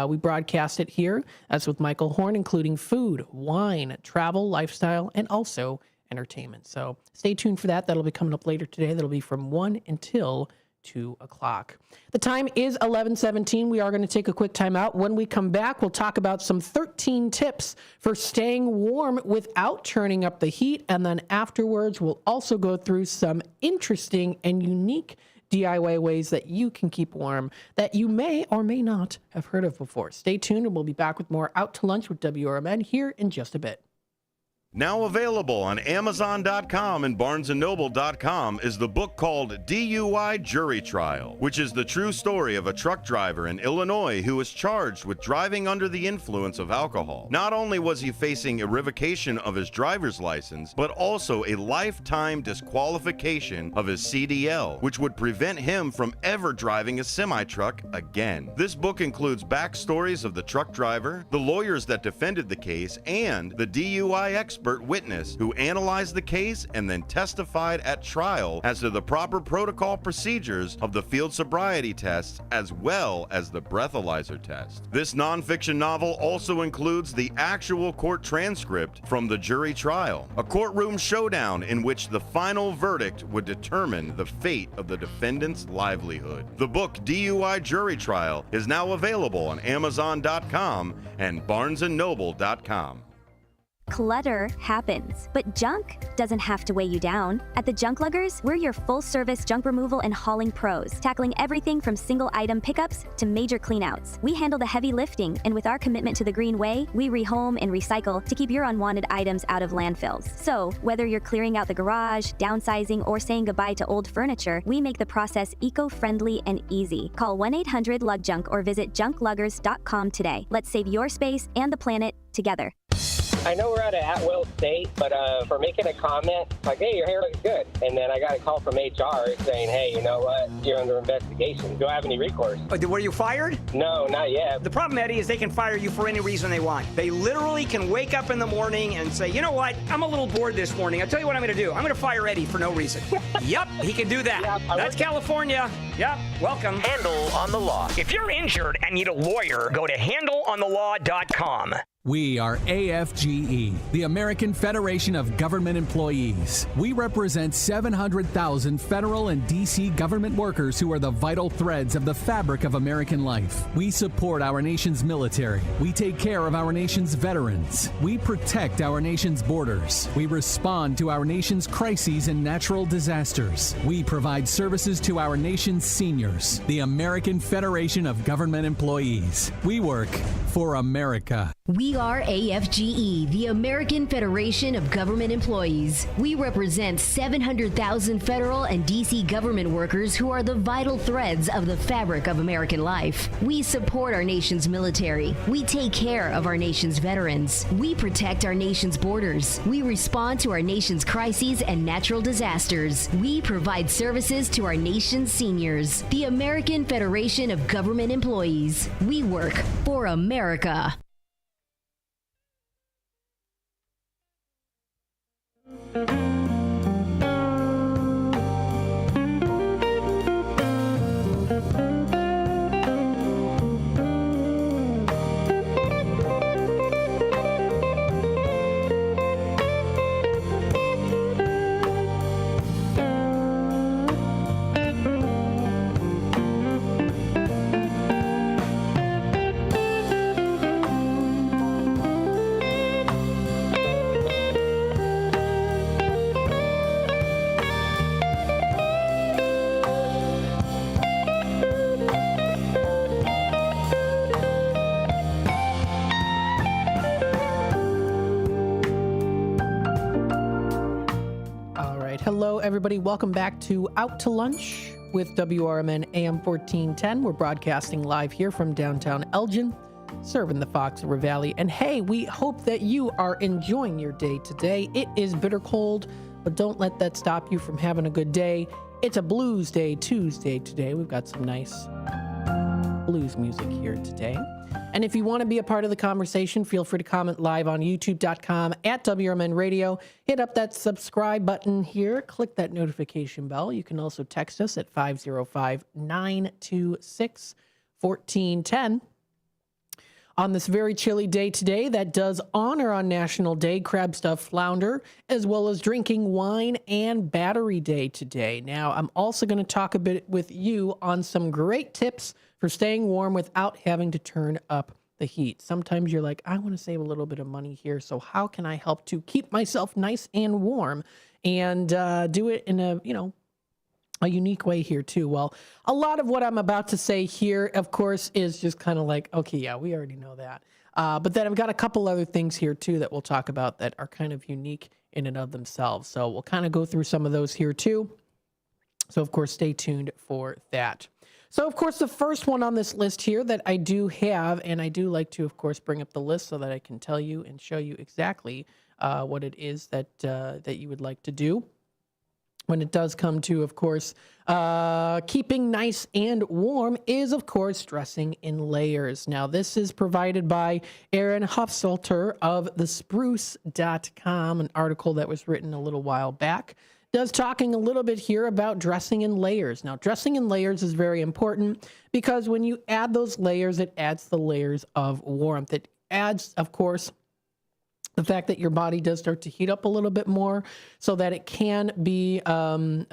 We broadcast it here. That's with Michael Horn, including food, wine, travel, lifestyle, and also entertainment. So stay tuned for that. That'll be coming up later today. That'll be from 1 until 2 o'clock. The time is 11:17. We are going to take a quick time out. When we come back, we'll talk about some 13 tips for staying warm without turning up the heat. And then afterwards, we'll also go through some interesting and unique DIY ways that you can keep warm that you may or may not have heard of before. Stay tuned, and we'll be back with more Out to Lunch with WRMN here in just a bit. Now available on Amazon.com and BarnesandNoble.com is the book called DUI Jury Trial, which is the true story of a truck driver in Illinois who was charged with driving under the influence of alcohol. Not only was he facing a revocation of his driver's license, but also a lifetime disqualification of his CDL, which would prevent him from ever driving a semi-truck again. This book includes backstories of the truck driver, the lawyers that defended the case, and the DUI expert witness who analyzed the case and then testified at trial as to the proper protocol procedures of the field sobriety tests as well as the breathalyzer test. This nonfiction novel also includes the actual court transcript from the jury trial, a courtroom showdown in which the final verdict would determine the fate of the defendant's livelihood. The book DUI Jury Trial is now available on Amazon.com and BarnesandNoble.com. Clutter happens, but junk doesn't have to weigh you down. At the Junk Luggers, we're your full-service junk removal and hauling pros, tackling everything from single-item pickups to major cleanouts. We handle the heavy lifting, and with our commitment to the green way, we rehome and recycle to keep your unwanted items out of landfills. So, whether you're clearing out the garage, downsizing, or saying goodbye to old furniture, we make the process eco-friendly and easy. Call 1-800-LUG-JUNK or visit junkluggers.com today. Let's save your space and the planet together. I know we're at an at-will state, but for making a comment, like, hey, your hair looks good. And then I got a call from HR saying, hey, you know what? You're under investigation. Do I have any recourse? Were you fired? No, not yet. The problem, Eddie, is they can fire you for any reason they want. They literally can wake up in the morning and say, you know what? I'm a little bored this morning. I'll tell you what I'm going to do. I'm going to fire Eddie for no reason. Yep, he can do that. Yeah, that's California. Yep, welcome. Handle on the Law. If you're injured and need a lawyer, go to handleonthelaw.com. We are AFGE, the American Federation of Government Employees. We represent 700,000 federal and D.C. government workers who are the vital threads of the fabric of American life. We support our nation's military. We take care of our nation's veterans. We protect our nation's borders. We respond to our nation's crises and natural disasters. We provide services to our nation's seniors. The American Federation of Government Employees. We work for America. We are AFGE, the American Federation of Government Employees. We represent 700,000 federal and D.C. government workers who are the vital threads of the fabric of American life. We support our nation's military. We take care of our nation's veterans. We protect our nation's borders. We respond to our nation's crises and natural disasters. We provide services to our nation's seniors. The American Federation of Government Employees. We work for America. hello, everybody. Welcome back to Out to Lunch with WRMN AM 1410. We're broadcasting live here from downtown Elgin, serving the Fox River Valley. And hey, we hope that you are enjoying your day today. It is bitter cold, but don't let that stop you from having a good day. It's a Blues Day Tuesday today. We've got some nice blues music here today. And if you want to be a part of the conversation, feel free to comment live on youtube.com at WRMN Radio. Hit up that subscribe button here. Click that notification bell. You can also text us at 505-926-1410. On this very chilly day today, that does honor on National Day, Crab Stuffed Flounder, as well as Drinking Wine and Battery Day today. Now, I'm also going to talk a bit with you on some great tips for staying warm without having to turn up the heat. Sometimes you're like, I want to save a little bit of money here, so how can I help to keep myself nice and warm and do it in a unique way here too? Well, a lot of what I'm about to say here, of course, is just kind of like, okay, yeah, we already know that. But then I've got a couple other things here too that we'll talk about that are kind of unique in and of themselves. So we'll kind of go through some of those here too. So of course, stay tuned for that. So, of course, the first one on this list here that I do have, and I do like to, of course, bring up the list so that I can tell you and show you exactly what it is that you would like to do when it does come to, of course, keeping nice and warm is, of course, dressing in layers. Now, this is provided by Aaron Hufsalter of thespruce.com, an article that was written a little while back. Does talking a little bit here about dressing in layers. Now, dressing in layers is very important because when you add those layers, it adds the layers of warmth. It adds, of course, the fact that your body does start to heat up a little bit more so that it can be, I don't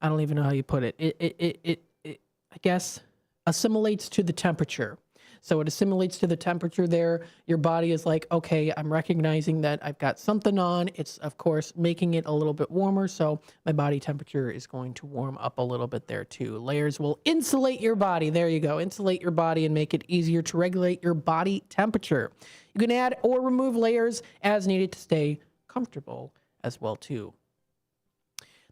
even know how you put it. It I guess, assimilates to the temperature. So it assimilates to the temperature there. Your body is like, okay, I'm recognizing that I've got something on. It's, of course, making it a little bit warmer. So my body temperature is going to warm up a little bit there too. Layers will insulate your body. There you go. Insulate your body and make it easier to regulate your body temperature. You can add or remove layers as needed to stay comfortable as well too.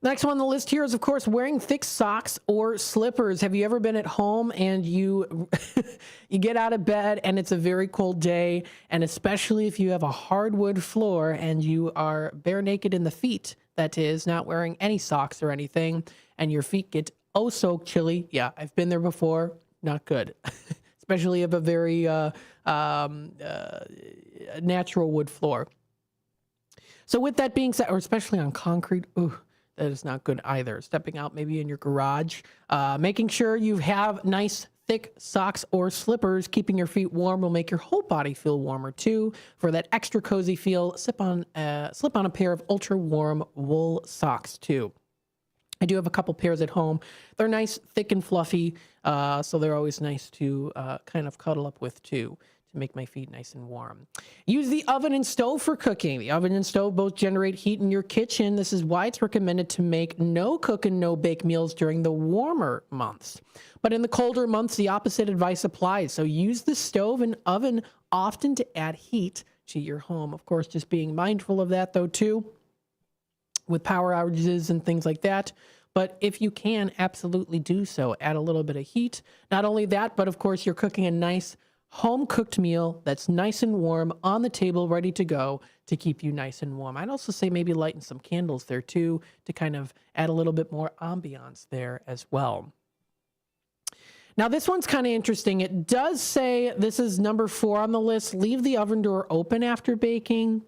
Next one on the list here is, of course, wearing thick socks or slippers. Have you ever been at home and you get out of bed and it's a very cold day, and especially if you have a hardwood floor and you are bare naked in the feet, that is, not wearing any socks or anything, and your feet get oh so chilly? Yeah, I've been there before. Not good. Especially of a very natural wood floor. So with that being said, or especially on concrete, ooh, that is not good either. Stepping out maybe in your garage, making sure you have nice thick socks or slippers. Keeping your feet warm will make your whole body feel warmer too. For that extra cozy feel, slip on a pair of ultra warm wool socks too. I do have a couple pairs at home. They're nice, thick and fluffy, so they're always nice to kind of cuddle up with too, to make my feet nice and warm. Use the oven and stove for cooking. The oven and stove both generate heat in your kitchen. This is why it's recommended to make no cook and no bake meals during the warmer months. But in the colder months, the opposite advice applies. So use the stove and oven often to add heat to your home. Of course, just being mindful of that though too, with power outages and things like that. But if you can, absolutely do so. Add a little bit of heat. Not only that, but of course, you're cooking a nice home-cooked meal that's nice and warm on the table, ready to go to keep you nice and warm. I'd also say maybe lighten some candles there too to kind of add a little bit more ambiance there as well. Now, this one's kind of interesting. It does say, this is number 4 on the list, leave the oven door open after baking.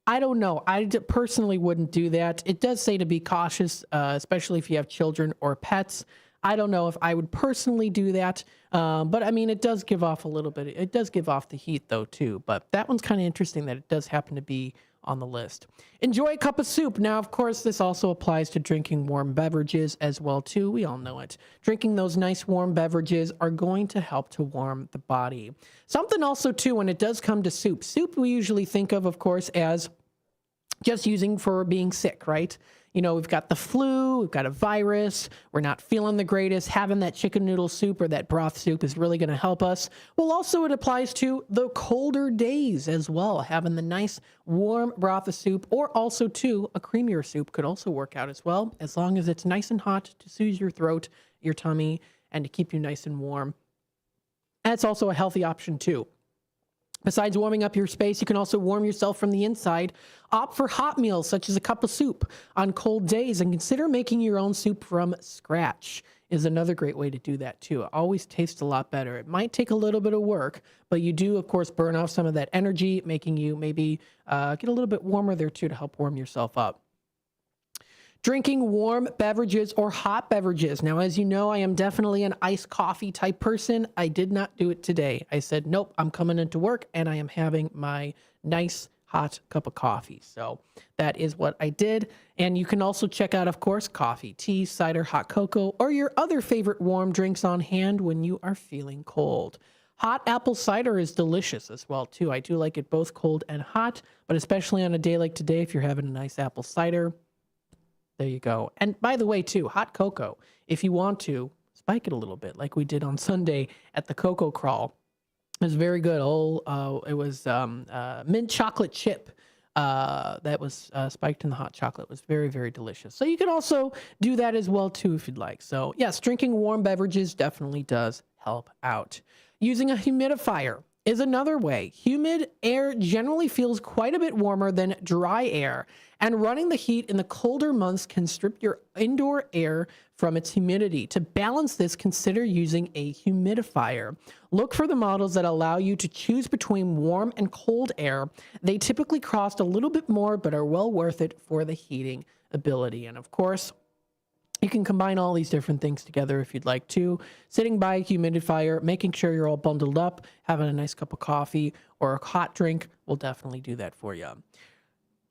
I don't know. I personally wouldn't do that. It does say to be cautious, especially if you have children or pets. I don't know if I would personally do that. But I mean, it does give off a little bit. It does give off the heat though too. But that one's kind of interesting that it does happen to be on the list. Enjoy a cup of soup. Now, of course, this also applies to drinking warm beverages as well too. We all know it. Drinking those nice warm beverages are going to help to warm the body. Something also too, when it does come to soup. Soup we usually think of course, as just using for being sick, right? we've got the flu, we've got a virus, we're not feeling the greatest, having that chicken noodle soup or that broth soup is really going to help us. Well, also it applies to the colder days as well. Having the nice warm broth of soup, or also too, a creamier soup could also work out as well, as long as it's nice and hot to soothe your throat, your tummy, and to keep you nice and warm. That's also a healthy option too. Besides warming up your space, you can also warm yourself from the inside. Opt for hot meals such as a cup of soup on cold days, and consider making your own soup from scratch is another great way to do that too. It always tastes a lot better. It might take a little bit of work, but you do, of course, burn off some of that energy, making you maybe get a little bit warmer there too to help warm yourself up. Drinking warm beverages or hot beverages. Now, as you know, I am definitely an iced coffee type person. I did not do it today. I said, nope, I'm coming into work and I am having my nice hot cup of coffee. So that is what I did. And you can also check out, of course, coffee, tea, cider, hot cocoa, or your other favorite warm drinks on hand when you are feeling cold. Hot apple cider is delicious as well, too. I do like it both cold and hot, but especially on a day like today, if you're having a nice apple cider, there you go. And by the way, too, hot cocoa, if you want to, spike it a little bit like we did on Sunday at the Cocoa Crawl. It was very good. It was mint chocolate chip that was spiked in the hot chocolate. It was very, very delicious. So you can also do that as well, too, if you'd like. So, yes, drinking warm beverages definitely does help out. Using a humidifier is another way. Humid air generally feels quite a bit warmer than dry air, and running the heat in the colder months can strip your indoor air from its humidity. To balance this, consider using a humidifier. Look for the models that allow you to choose between warm and cold air. They typically cost a little bit more, but are well worth it for the heating ability. And of course, you can combine all these different things together if you'd like to. Sitting by a humidifier, making sure you're all bundled up, having a nice cup of coffee or a hot drink will definitely do that for you.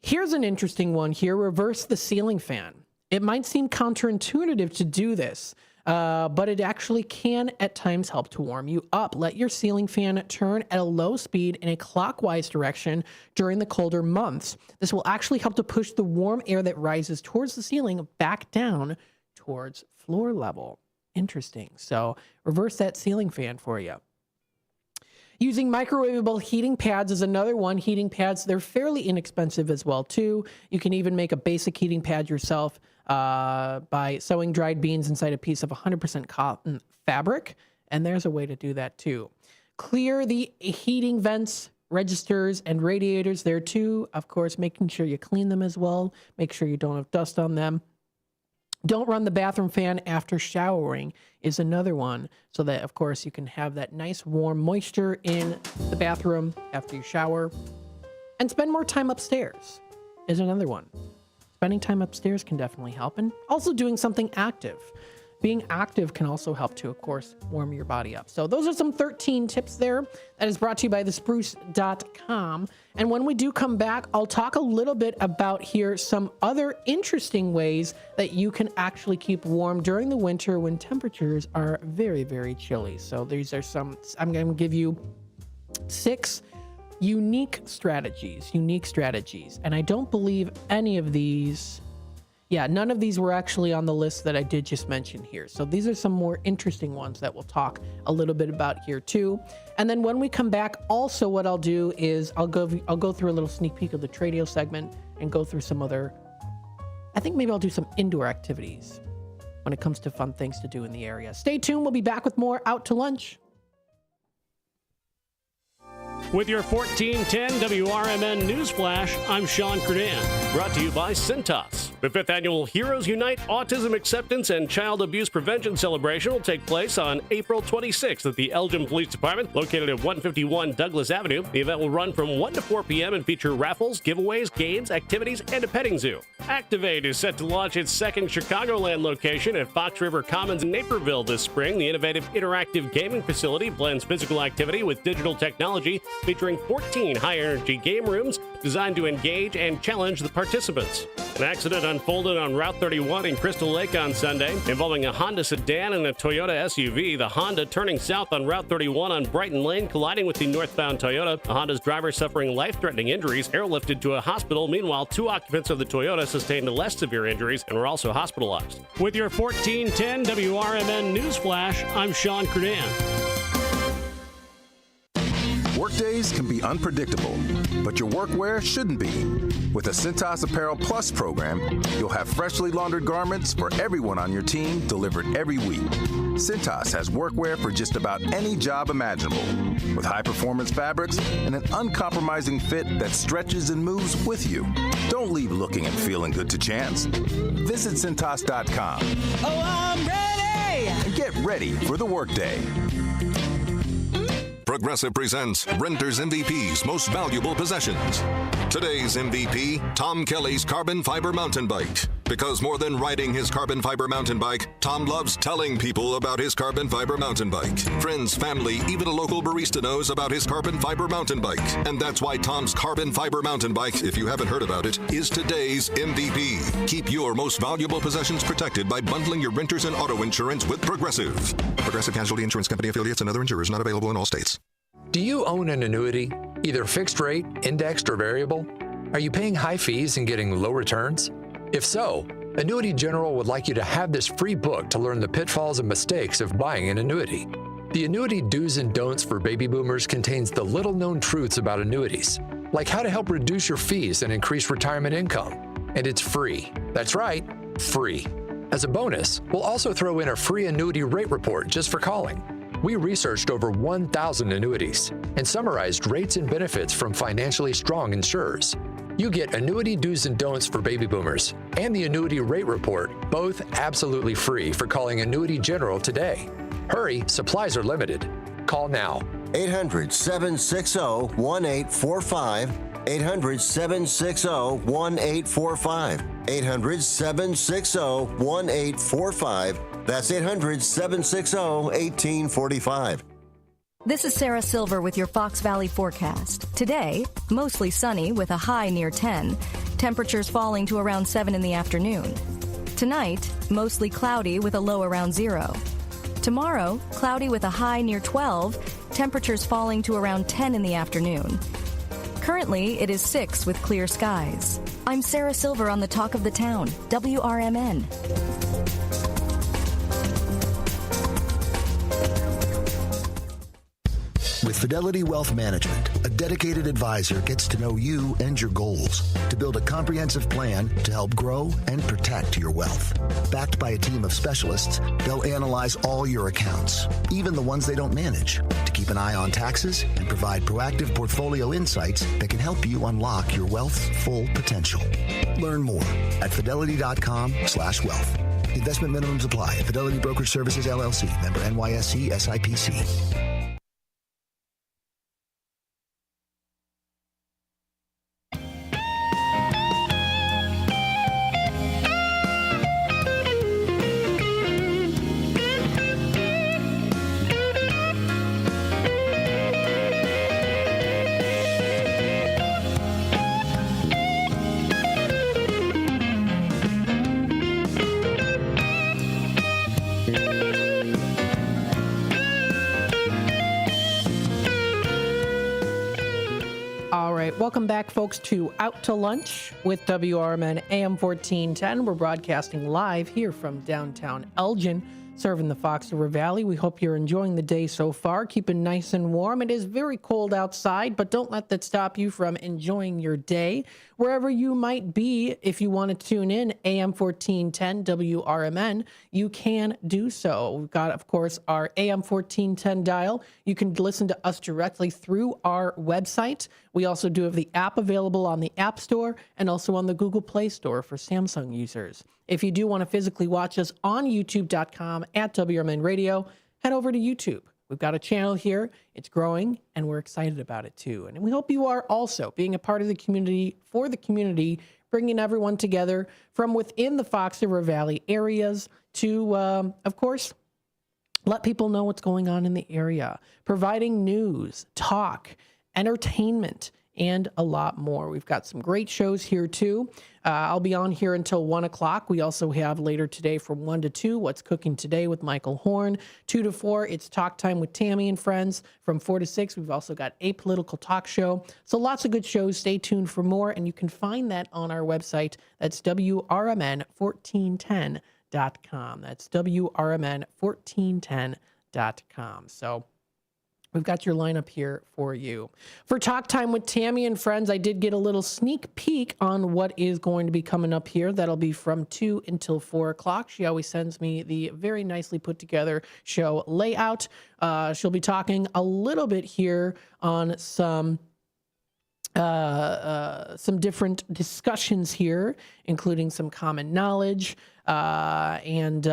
Here's an interesting one here. Reverse the ceiling fan. It might seem counterintuitive to do this, but it actually can at times help to warm you up. Let your ceiling fan turn at a low speed in a clockwise direction during the colder months. This will actually help to push the warm air that rises towards the ceiling back down towards floor level. Interesting. So reverse that ceiling fan for you. Using microwavable heating pads is another one. Heating pads, they're fairly inexpensive as well, too. You can even make a basic heating pad yourself by sewing dried beans inside a piece of 100% cotton fabric. And there's a way to do that, too. Clear the heating vents, registers, and radiators there, too. Of course, making sure you clean them as well. Make sure you don't have dust on them. Don't run the bathroom fan after showering is another one, so that, of course, you can have that nice warm moisture in the bathroom after you shower. And spend more time upstairs is another one. Spending time upstairs can definitely help. And also doing something active. Being active can also help to, of course, warm your body up. So those are some 13 tips there. That is brought to you by thespruce.com. And when we do come back, I'll talk a little bit about here some other interesting ways that you can actually keep warm during the winter when temperatures are very, very chilly. So these are some, I'm going to give you 6 unique strategies. And I don't believe any of these... Yeah, none of these were actually on the list that I did just mention here. So these are some more interesting ones that we'll talk a little bit about here too. And then when we come back, also what I'll do is I'll go through a little sneak peek of the Tradio segment and go through some other, I think maybe I'll do some indoor activities when it comes to fun things to do in the area. Stay tuned. We'll be back with more Out to Lunch. With your 1410 WRMN News Flash, I'm Sean Curdan. Brought to you by Cintas. The 5th Annual Heroes Unite Autism Acceptance and Child Abuse Prevention Celebration will take place on April 26th at the Elgin Police Department, located at 151 Douglas Avenue. The event will run from 1 to 4 p.m. and feature raffles, giveaways, games, activities, and a petting zoo. Activate is set to launch its second Chicagoland location at Fox River Commons in Naperville this spring. The innovative interactive gaming facility blends physical activity with digital technology, featuring 14 high-energy game rooms, designed to engage and challenge the participants. An accident unfolded on Route 31 in Crystal Lake on Sunday, involving a Honda sedan and a Toyota SUV. The Honda turning south on Route 31 on Brighton Lane, colliding with the northbound Toyota. The Honda's driver suffering life-threatening injuries, airlifted to a hospital. Meanwhile, 2 occupants of the Toyota sustained less severe injuries and were also hospitalized. With your 1410 WRMN News Flash, I'm Sean Credan. Workdays can be unpredictable, but your workwear shouldn't be. With the Cintas Apparel Plus program, you'll have freshly laundered garments for everyone on your team delivered every week. Cintas has workwear for just about any job imaginable, with high-performance fabrics and an uncompromising fit that stretches and moves with you. Don't leave looking and feeling good to chance. Visit Cintas.com. Oh, I'm ready! And get ready for the workday. Progressive presents Renter's MVP's Most Valuable Possessions. Today's MVP, Tom Kelly's carbon fiber mountain bike. Because more than riding his carbon fiber mountain bike, Tom loves telling people about his carbon fiber mountain bike. Friends, family, even a local barista knows about his carbon fiber mountain bike. And that's why Tom's carbon fiber mountain bike, if you haven't heard about it, is today's MVP. Keep your most valuable possessions protected by bundling your renters and auto insurance with Progressive. Progressive Casualty Insurance Company affiliates and other insurers not available in all states. Do you own an annuity, either fixed rate, indexed, or variable? Are you paying high fees and getting low returns? If so, Annuity General would like you to have this free book to learn the pitfalls and mistakes of buying an annuity. The Annuity Do's and Don'ts for Baby Boomers contains the little-known truths about annuities, like how to help reduce your fees and increase retirement income. And it's free. That's right, free. As a bonus, we'll also throw in a free annuity rate report just for calling. We researched over 1,000 annuities and summarized rates and benefits from financially strong insurers. You get Annuity Do's and Don'ts for Baby Boomers and the Annuity Rate Report, both absolutely free, for calling Annuity General today. Hurry, supplies are limited. Call now. 800-760-1845. 800-760-1845. 800-760-1845. That's 800-760-1845. This is Sarah Silver with your Fox Valley forecast. Today, mostly sunny with a high near 10. Temperatures falling to around 7 in the afternoon. Tonight, mostly cloudy with a low around 0. Tomorrow, cloudy with a high near 12. Temperatures falling to around 10 in the afternoon. Currently, it is 6 with clear skies. I'm Sarah Silver on the Talk of the Town, WRMN. With Fidelity Wealth Management, a dedicated advisor gets to know you and your goals to build a comprehensive plan to help grow and protect your wealth. Backed by a team of specialists, they'll analyze all your accounts, even the ones they don't manage, to keep an eye on taxes and provide proactive portfolio insights that can help you unlock your wealth's full potential. Learn more at fidelity.com/wealth. Investment minimums apply. Fidelity Brokerage Services, LLC. Member NYSE SIPC. Welcome back, folks, to Out to Lunch with WRMN AM 1410. We're broadcasting live here from downtown Elgin, serving the Fox River Valley. We hope you're enjoying the day so far, keeping nice and warm. It is very cold outside, but don't let that stop you from enjoying your day. Wherever you might be, if you want to tune in, AM 1410 WRMN, you can do so. We've got, of course, our AM 1410 dial. You can listen to us directly through our website. We also do have the app available on the App Store and also on the Google Play Store for Samsung users. If you do want to physically watch us on youtube.com at WRMN Radio, head over to YouTube. We've got a channel here. It's growing, and we're excited about it, too. And we hope you are also being a part of the community, for the community, bringing everyone together from within the Fox River Valley areas to, of course, let people know what's going on in the area, providing news, talk, entertainment, and a lot more. We've got some great shows here too. I'll be on here until 1 o'clock. We also have later today from 1 to 2, What's Cooking Today with Michael Horn. 2 to 4, it's Talk Time with Tammy and Friends. From 4 to 6, we've also got a political talk show. So lots of good shows. Stay tuned for more, and you can find that on our website. That's WRMN1410.com. That's WRMN1410.com. So we've got your lineup here for you. For Talk Time with Tammy and Friends, I did get a little sneak peek on what is going to be coming up here. That'll be from 2 until 4 o'clock. She always sends me the very nicely put together show layout. She'll be talking a little bit here on some different discussions here, including some common knowledge and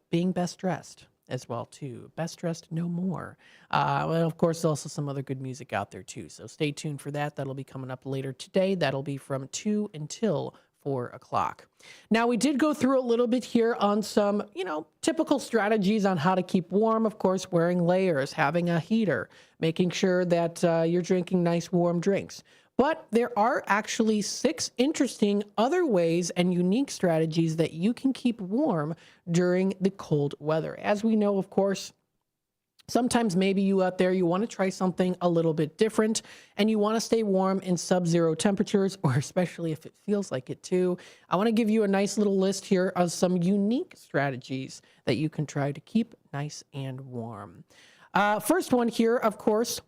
being best dressed as well too. Best dressed no more. Well, of course, also some other good music out there too. So stay tuned for that. That'll be coming up later today. That'll be from 2 until 4 o'clock. Now, we did go through a little bit here on some, typical strategies on how to keep warm. Of course, wearing layers, having a heater, making sure that you're drinking nice warm drinks. But there are actually 6 interesting other ways and unique strategies that you can keep warm during the cold weather. As we know, of course, sometimes maybe you out there, you want to try something a little bit different and you want to stay warm in sub-zero temperatures, or especially if it feels like it too. I want to give you a nice little list here of some unique strategies that you can try to keep nice and warm. First one here, of course,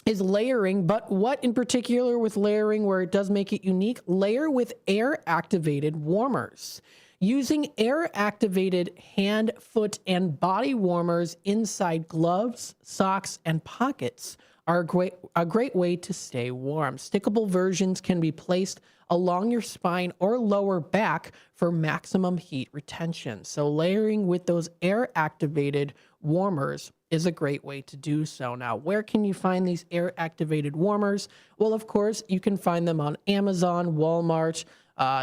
is layering, but what in particular with layering where it does make it unique? Layer with air-activated warmers. Using air-activated hand, foot, and body warmers inside gloves, socks, and pockets are a great way to stay warm. Stickable versions can be placed along your spine or lower back for maximum heat retention. So layering with those air-activated warmers is a great way to do so. Now, where can you find these air-activated warmers? Well, of course, you can find them on Amazon, Walmart,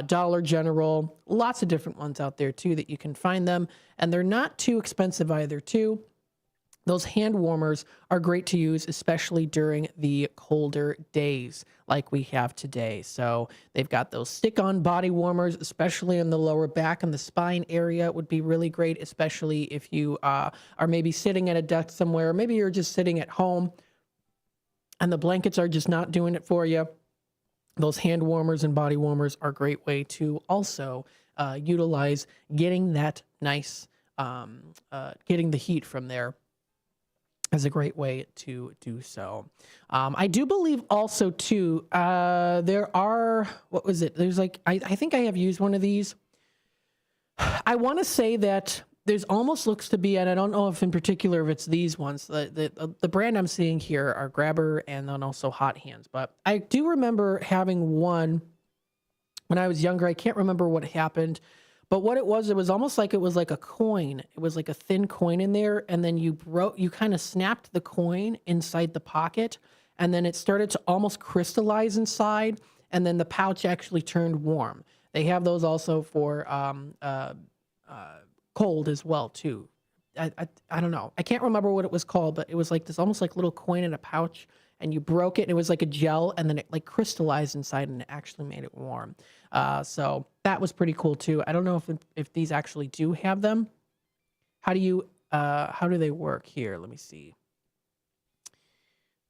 Dollar General, lots of different ones out there too that you can find them, and they're not too expensive either too. Those hand warmers are great to use, especially during the colder days like we have today. So they've got those stick-on body warmers, especially in the lower back and the spine area. It would be really great, especially if you are maybe sitting at a desk somewhere. Maybe you're just sitting at home and the blankets are just not doing it for you. Those hand warmers and body warmers are a great way to also utilize getting that nice, getting the heat from there. Is a great way to do so. I do believe also too, there are, what was it? There's like, I think I have used one of these. I want to say that there's almost looks to be, and I don't know if in particular if it's these ones, the brand I'm seeing here are Grabber and then also Hot Hands. But I do remember having one when I was younger. I can't remember what happened. But what it was almost like it was like a coin. It was like a thin coin in there, and then you kind of snapped the coin inside the pocket, and then it started to almost crystallize inside, and then the pouch actually turned warm. They have those also for cold as well too. I don't know. I can't remember what it was called, but it was like this almost like little coin in a pouch, and you broke it, and it was like a gel, and then it like crystallized inside, and it actually made it warm. So that was pretty cool too. I don't know if these actually do have them. How do they work here? Let me see.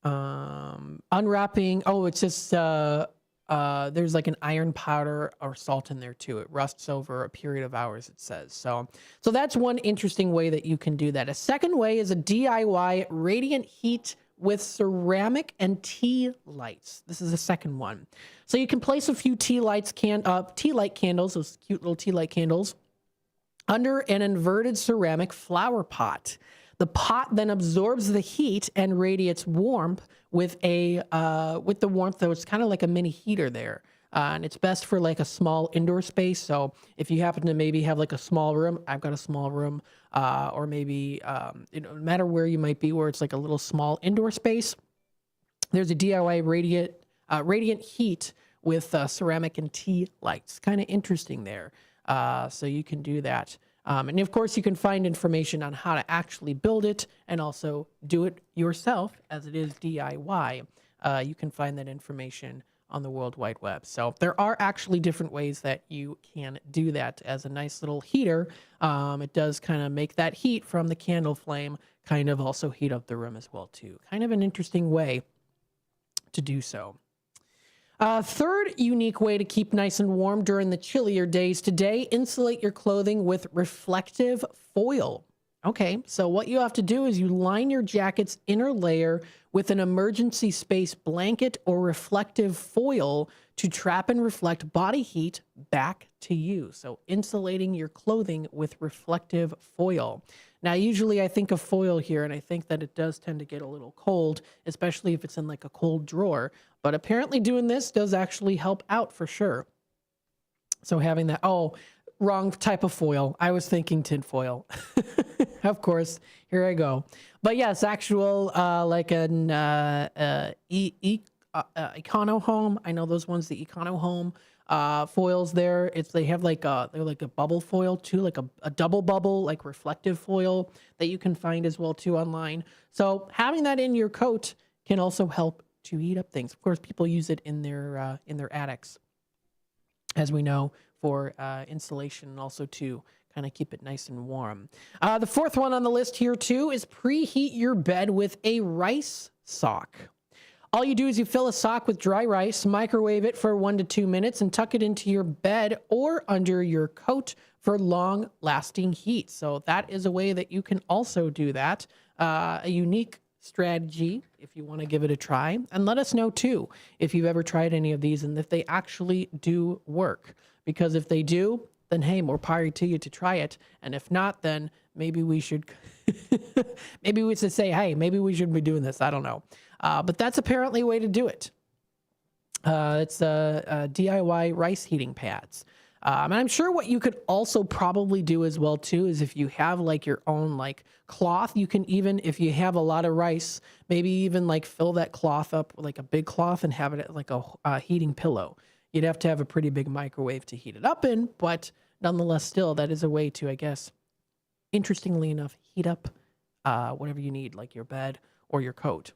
Unwrapping. Oh, it's just there's like an iron powder or salt in there too. It rusts over a period of hours, it says. So that's one interesting way that you can do that. A second way is a DIY radiant heat with ceramic and tea lights. This is the second one. So you can place a few tea light candles, those cute little tea light candles, under an inverted ceramic flower pot. The pot then absorbs the heat and radiates warmth with the warmth, though it's kind of like a mini heater there. And it's best for like a small indoor space. So if you happen to maybe have like a small room, I've got a small room, or maybe, no matter where you might be, where it's like a little small indoor space, there's a DIY radiant heat with ceramic and tea lights. Kind of interesting there. So you can do that. And of course, you can find information on how to actually build it and also do it yourself, as it is DIY. you can find that information on the World Wide Web. So there are actually different ways that you can do that as a nice little heater. It does kind of make that heat from the candle flame kind of also heat up the room as well too. Kind of an interesting way to do so. Third unique way to keep nice and warm during the chillier days today, insulate your clothing with reflective foil. Okay, so what you have to do is you line your jacket's inner layer with an emergency space blanket or reflective foil to trap and reflect body heat back to you. So insulating your clothing with reflective foil. Now, usually I think of foil here, and I think that it does tend to get a little cold, especially if it's in like a cold drawer. But apparently doing this does actually help out for sure. So having that, wrong type of foil. I was thinking tin foil. Of course, here I go. But yes, actual like an Econo Home. I know those ones, the Econo Home foils there. They have like they're like a bubble foil too, like a double bubble, like reflective foil that you can find as well too online. So having that in your coat can also help to heat up things. Of course, people use it in their attics, as we know, for insulation and also to kind of keep it nice and warm. The fourth one on the list here too is preheat your bed with a rice sock. All you do is you fill a sock with dry rice, microwave it for 1 to 2 minutes, and tuck it into your bed or under your coat for long-lasting heat. So that is a way that you can also do that. A unique strategy if you want to give it a try. And let us know too if you've ever tried any of these and if they actually do work. Because if they do, then hey, more power to you to try it. And if not, then maybe we should maybe we should say, hey, maybe we shouldn't be doing this. I don't know. But that's apparently a way to do it. It's DIY rice heating pads. And I'm sure what you could also probably do as well too is if you have like your own like cloth, you can even, if you have a lot of rice, maybe even like fill that cloth up like a big cloth and have it like a heating pillow. You'd have to have a pretty big microwave to heat it up in, but nonetheless, still, that is a way to, I guess, interestingly enough, heat up whatever you need, like your bed or your coat.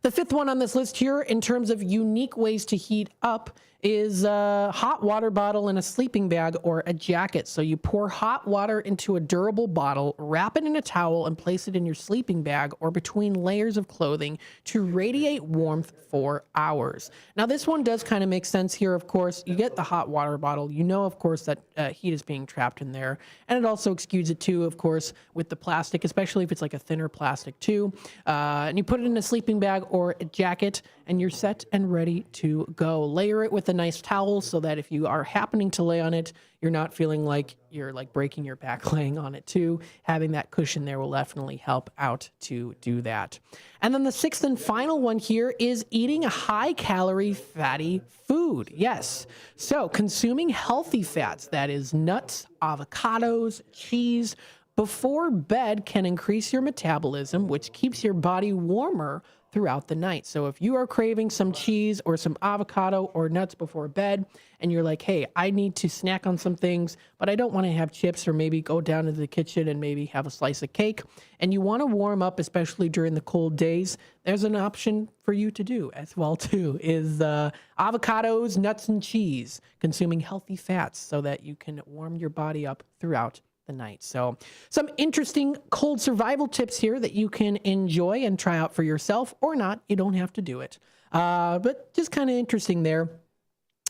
The fifth one on this list here, in terms of unique ways to heat up, is a hot water bottle in a sleeping bag or a jacket. So you pour hot water into a durable bottle, wrap it in a towel, and place it in your sleeping bag or between layers of clothing to radiate warmth for hours. Now, this one does kind of make sense here, of course. You get the hot water bottle. You know, of course, that heat is being trapped in there. And it also exudes it, too, of course, with the plastic, especially if it's like a thinner plastic, too. And you put it in a sleeping bag or a jacket, and you're set and ready to go. Layer it with a nice towel so that if you are happening to lay on it, you're not feeling like you're like breaking your back laying on it too. Having that cushion there will definitely help out to do that. And then the sixth and final one here is eating a high-calorie fatty food. Yes. So consuming healthy fats, that is nuts, avocados, cheese, before bed can increase your metabolism, which keeps your body warmer throughout the night. So if you are craving some cheese or some avocado or nuts before bed, and you're like, hey, I need to snack on some things, but I don't want to have chips, or maybe go down to the kitchen and maybe have a slice of cake, and you want to warm up, especially during the cold days, there's an option for you to do as well too, is avocados, nuts, and cheese, consuming healthy fats so that you can warm your body up throughout the night. So some interesting cold survival tips here that you can enjoy and try out for yourself, or not. You don't have to do it. But just kind of interesting there,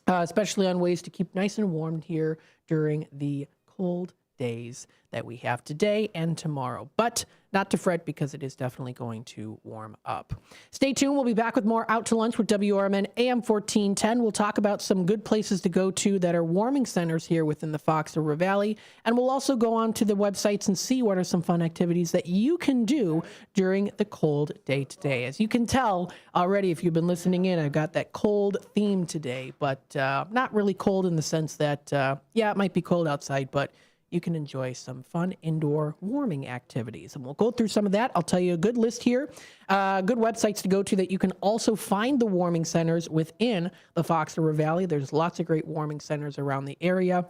especially on ways to keep nice and warm here during the cold days that we have today and tomorrow. But not to fret, because it is definitely going to warm up. Stay tuned. We'll be back with more Out to Lunch with WRMN AM 1410. We'll talk about some good places to go to that are warming centers here within the Fox River Valley. And we'll also go on to the websites and see what are some fun activities that you can do during the cold day today. As you can tell already, if you've been listening in, I've got that cold theme today, but not really cold in the sense that, yeah, it might be cold outside, but you can enjoy some fun indoor warming activities. And we'll go through some of that. I'll tell you a good list here, good websites to go to that you can also find the warming centers within the Fox River Valley. There's lots of great warming centers around the area.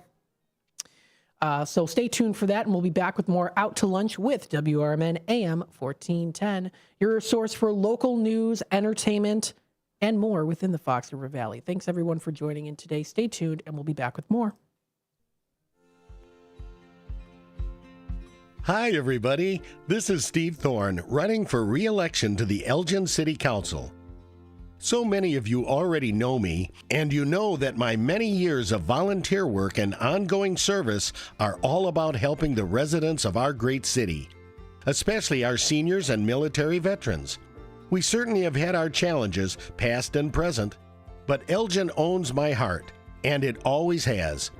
So stay tuned for that, and we'll be back with more Out to Lunch with WRMN AM 1410, your source for local news, entertainment, and more within the Fox River Valley. Thanks, everyone, for joining in today. Stay tuned, and we'll be back with more. Hi, everybody. This is Steve Thorne, running for re-election to the Elgin City Council. So many of you already know me, and you know that my many years of volunteer work and ongoing service are all about helping the residents of our great city, especially our seniors and military veterans. We certainly have had our challenges, past and present, but Elgin owns my heart, and it always has.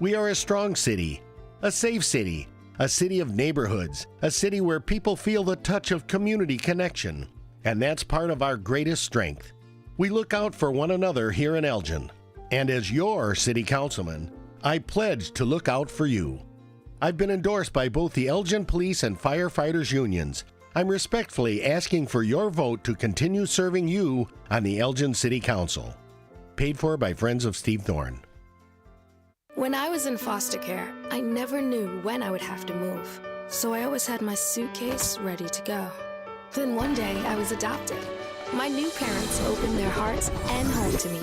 We are a strong city, a safe city, a city of neighborhoods, a city where people feel the touch of community connection. And that's part of our greatest strength. We look out for one another here in Elgin. And as your city councilman, I pledge to look out for you. I've been endorsed by both the Elgin Police and Firefighters Unions. I'm respectfully asking for your vote to continue serving you on the Elgin City Council. Paid for by Friends of Steve Thorne. When I was in foster care, I never knew when I would have to move. So I always had my suitcase ready to go. Then one day, I was adopted. My new parents opened their hearts and home to me.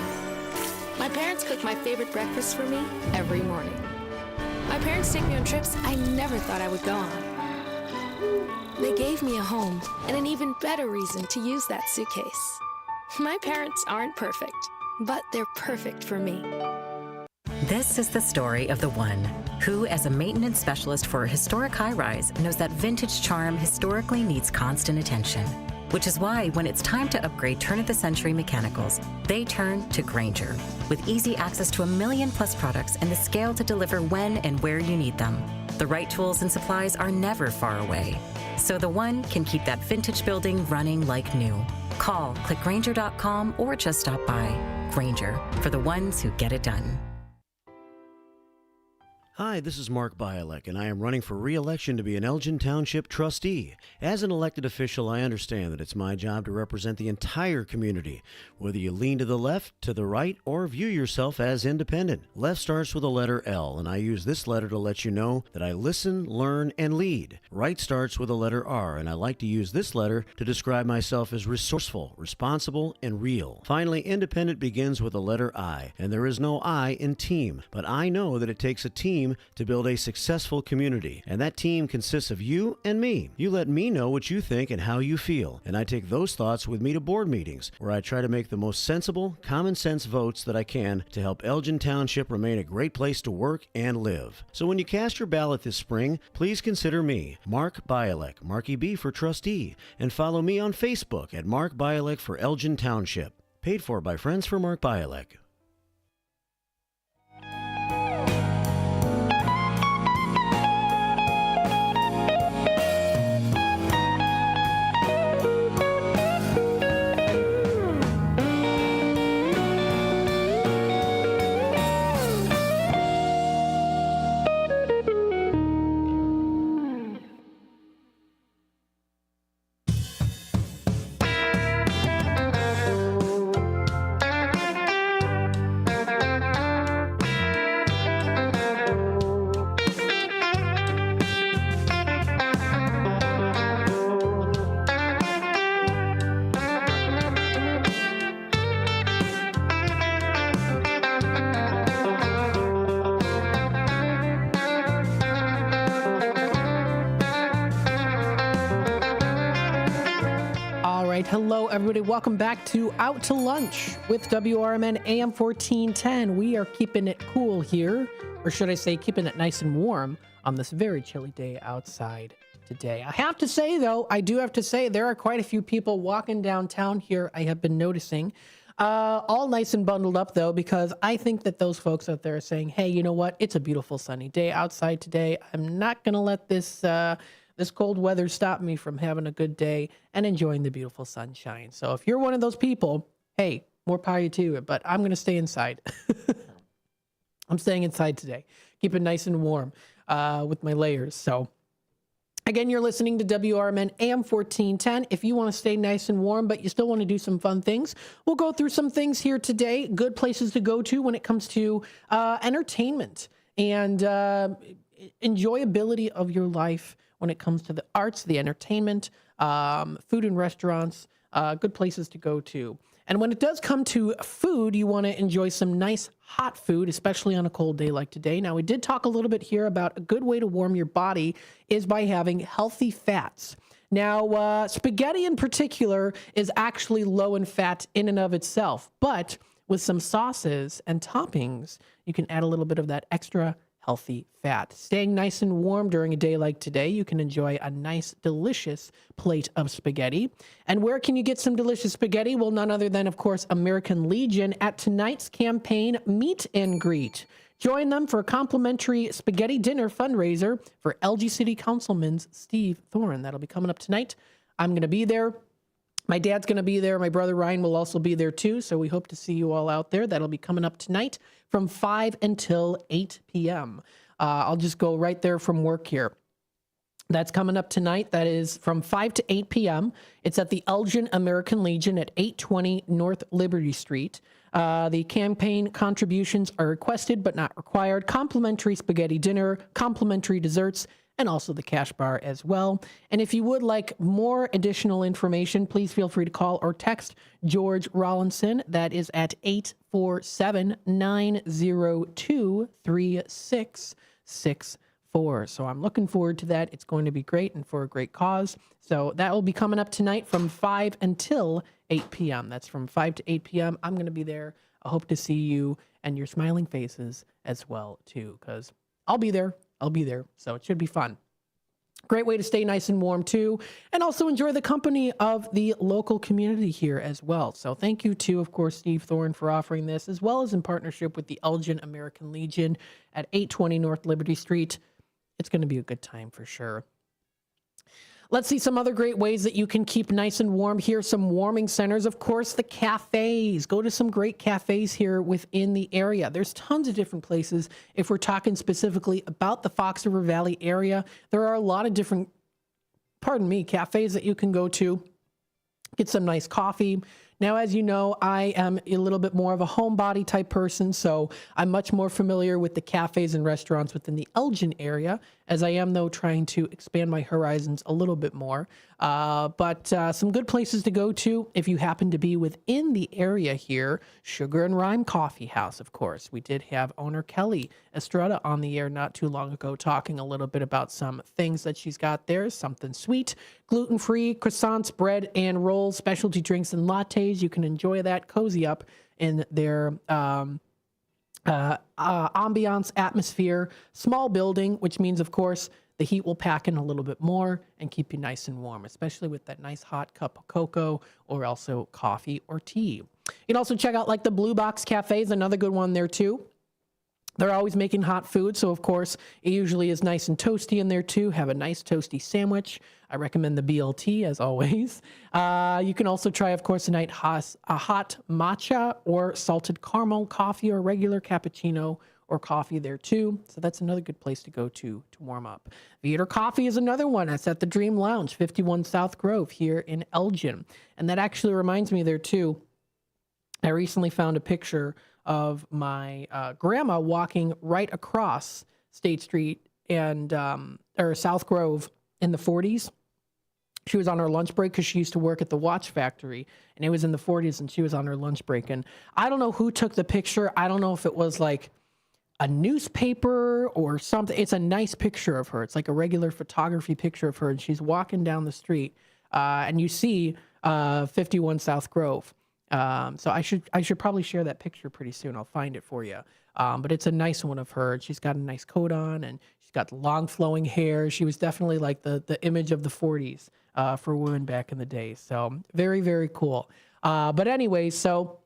My parents cook my favorite breakfast for me every morning. My parents take me on trips I never thought I would go on. They gave me a home and an even better reason to use that suitcase. My parents aren't perfect, but they're perfect for me. This is the story of the one who, as a maintenance specialist for a historic high-rise, knows that vintage charm historically needs constant attention. Which is why when it's time to upgrade turn-of-the-century mechanicals, they turn to Grainger. With easy access to 1 million-plus products and the scale to deliver when and where you need them. The right tools and supplies are never far away. So the one can keep that vintage building running like new. Call, click Grainger.com, or just stop by. Grainger, for the ones who get it done. Hi, this is Mark Bialek, and I am running for re-election to be an Elgin Township trustee. As an elected official, I understand that it's my job to represent the entire community, whether you lean to the left, to the right, or view yourself as independent. Left starts with the letter L, and I use this letter to let you know that I listen, learn, and lead. Right starts with the letter R, and I like to use this letter to describe myself as resourceful, responsible, and real. Finally, independent begins with the letter I, and there is no I in team, but I know that it takes a team to build a successful community, and that team consists of you and me. You let me know what you think and how you feel, and I take those thoughts with me to board meetings, where I try to make the most sensible, common sense votes that I can to help Elgin Township remain a great place to work and live. So when you cast your ballot this spring, please consider me, Mark Bialek, Marky B for trustee, and follow me on Facebook at Mark Bialek for Elgin Township. Paid for by Friends for Mark Bialek. Hello, everybody. Welcome back to Out to Lunch with WRMN AM 1410. We are keeping it cool here, or should I say keeping it nice and warm on this very chilly day outside today. I have to say, though, there are quite a few people walking downtown here I have been noticing. All nice and bundled up, though, because I think that those folks out there are saying, hey, you know what? It's a beautiful sunny day outside today. I'm not going to let this cold weather stop me from having a good day and enjoying the beautiful sunshine. So if you're one of those people, hey, more power to you, but I'm going to stay inside. I'm staying inside today. Keep it nice and warm with my layers. So again, you're listening to WRMN AM 1410. If you want to stay nice and warm, but you still want to do some fun things, we'll go through some things here today. Good places to go to when it comes to entertainment. And enjoyability of your life when it comes to the arts, the entertainment, food and restaurants, good places to go to. And when it does come to food, you want to enjoy some nice hot food, especially on a cold day like today. Now, we did talk a little bit here about a good way to warm your body is by having healthy fats. Now, spaghetti in particular is actually low in fat in and of itself, but with some sauces and toppings, you can add a little bit of that extra healthy fat. Staying nice and warm during a day like today, you can enjoy a nice, delicious plate of spaghetti. And where can you get some delicious spaghetti? Well, none other than, of course, American Legion at tonight's campaign Meet and Greet. Join them for a complimentary spaghetti dinner fundraiser for LG City Councilman Steve Thorne. That'll be coming up tonight. I'm going to be there. My dad's going to be there. My brother Ryan will also be there too. So we hope to see you all out there. That'll be coming up tonight from 5 until 8 p.m. I'll just go right there from work here. That's coming up tonight. That is from 5 to 8 p.m. It's at the Elgin American Legion at 820 North Liberty Street. The campaign contributions are requested but not required. Complimentary spaghetti dinner, complimentary desserts, and also the cash bar as well. And if you would like more additional information, please feel free to call or text George Rollinson. That is at 847-902-3664. So I'm looking forward to that. It's going to be great and for a great cause. So that will be coming up tonight from 5 until 8 p.m. That's from 5 to 8 p.m. I'm going to be there. I hope to see you and your smiling faces as well, too, because I'll be there. So it should be fun. Great way to stay nice and warm, too, and also enjoy the company of the local community here as well. So thank you to, of course, Steve Thorne for offering this, as well as in partnership with the Elgin American Legion at 820 North Liberty Street. It's going to be a good time for sure. Let's see some other great ways that you can keep nice and warm here. Some warming centers, of course, the cafes. Go to some great cafes here within the area. There's tons of different places. If we're talking specifically about the Fox River Valley area, there are a lot of different, cafes that you can go to. Get some nice coffee. Now, as you know, I am a little bit more of a homebody type person, so I'm much more familiar with the cafes and restaurants within the Elgin area, as I am, though, trying to expand my horizons a little bit more. But some good places to go to if you happen to be within the area here. Sugar and Rhyme Coffee House, of course. We did have owner Kelly Estrada on the air not too long ago talking a little bit about some things that she's got there. Something sweet, gluten-free, croissants, bread, and rolls, specialty drinks and lattes. You can enjoy that, cozy up in their ambiance, atmosphere, small building, which means, of course, the heat will pack in a little bit more and keep you nice and warm, especially with that nice hot cup of cocoa or also coffee or tea. You can also check out like the Blue Box Cafes, another good one there too. They're always making hot food, so of course, it usually is nice and toasty in there too. Have a nice toasty sandwich. I recommend the BLT as always. You can also try, of course, a hot matcha or salted caramel coffee or regular cappuccino or coffee there too. So that's another good place to go to warm up. Theater Coffee is another one. That's at the Dream Lounge, 51 South Grove here in Elgin. And that actually reminds me there too, I recently found a picture of my grandma walking right across State Street and or South Grove in the 40s. She was on her lunch break because she used to work at the watch factory, and it was in the 40s, and she was on her lunch break. And I don't know who took the picture. I don't know if it was like a newspaper or something. It's a nice picture of her. It's like a regular photography picture of her, and she's walking down the street, and you see 51 South Grove. So I should probably share that picture pretty soon. I'll find it for you. But it's a nice one of her. She's got a nice coat on and she's got long flowing hair. She was definitely like the image of the 40s, for women back in the day. So very, very cool. But anyways, so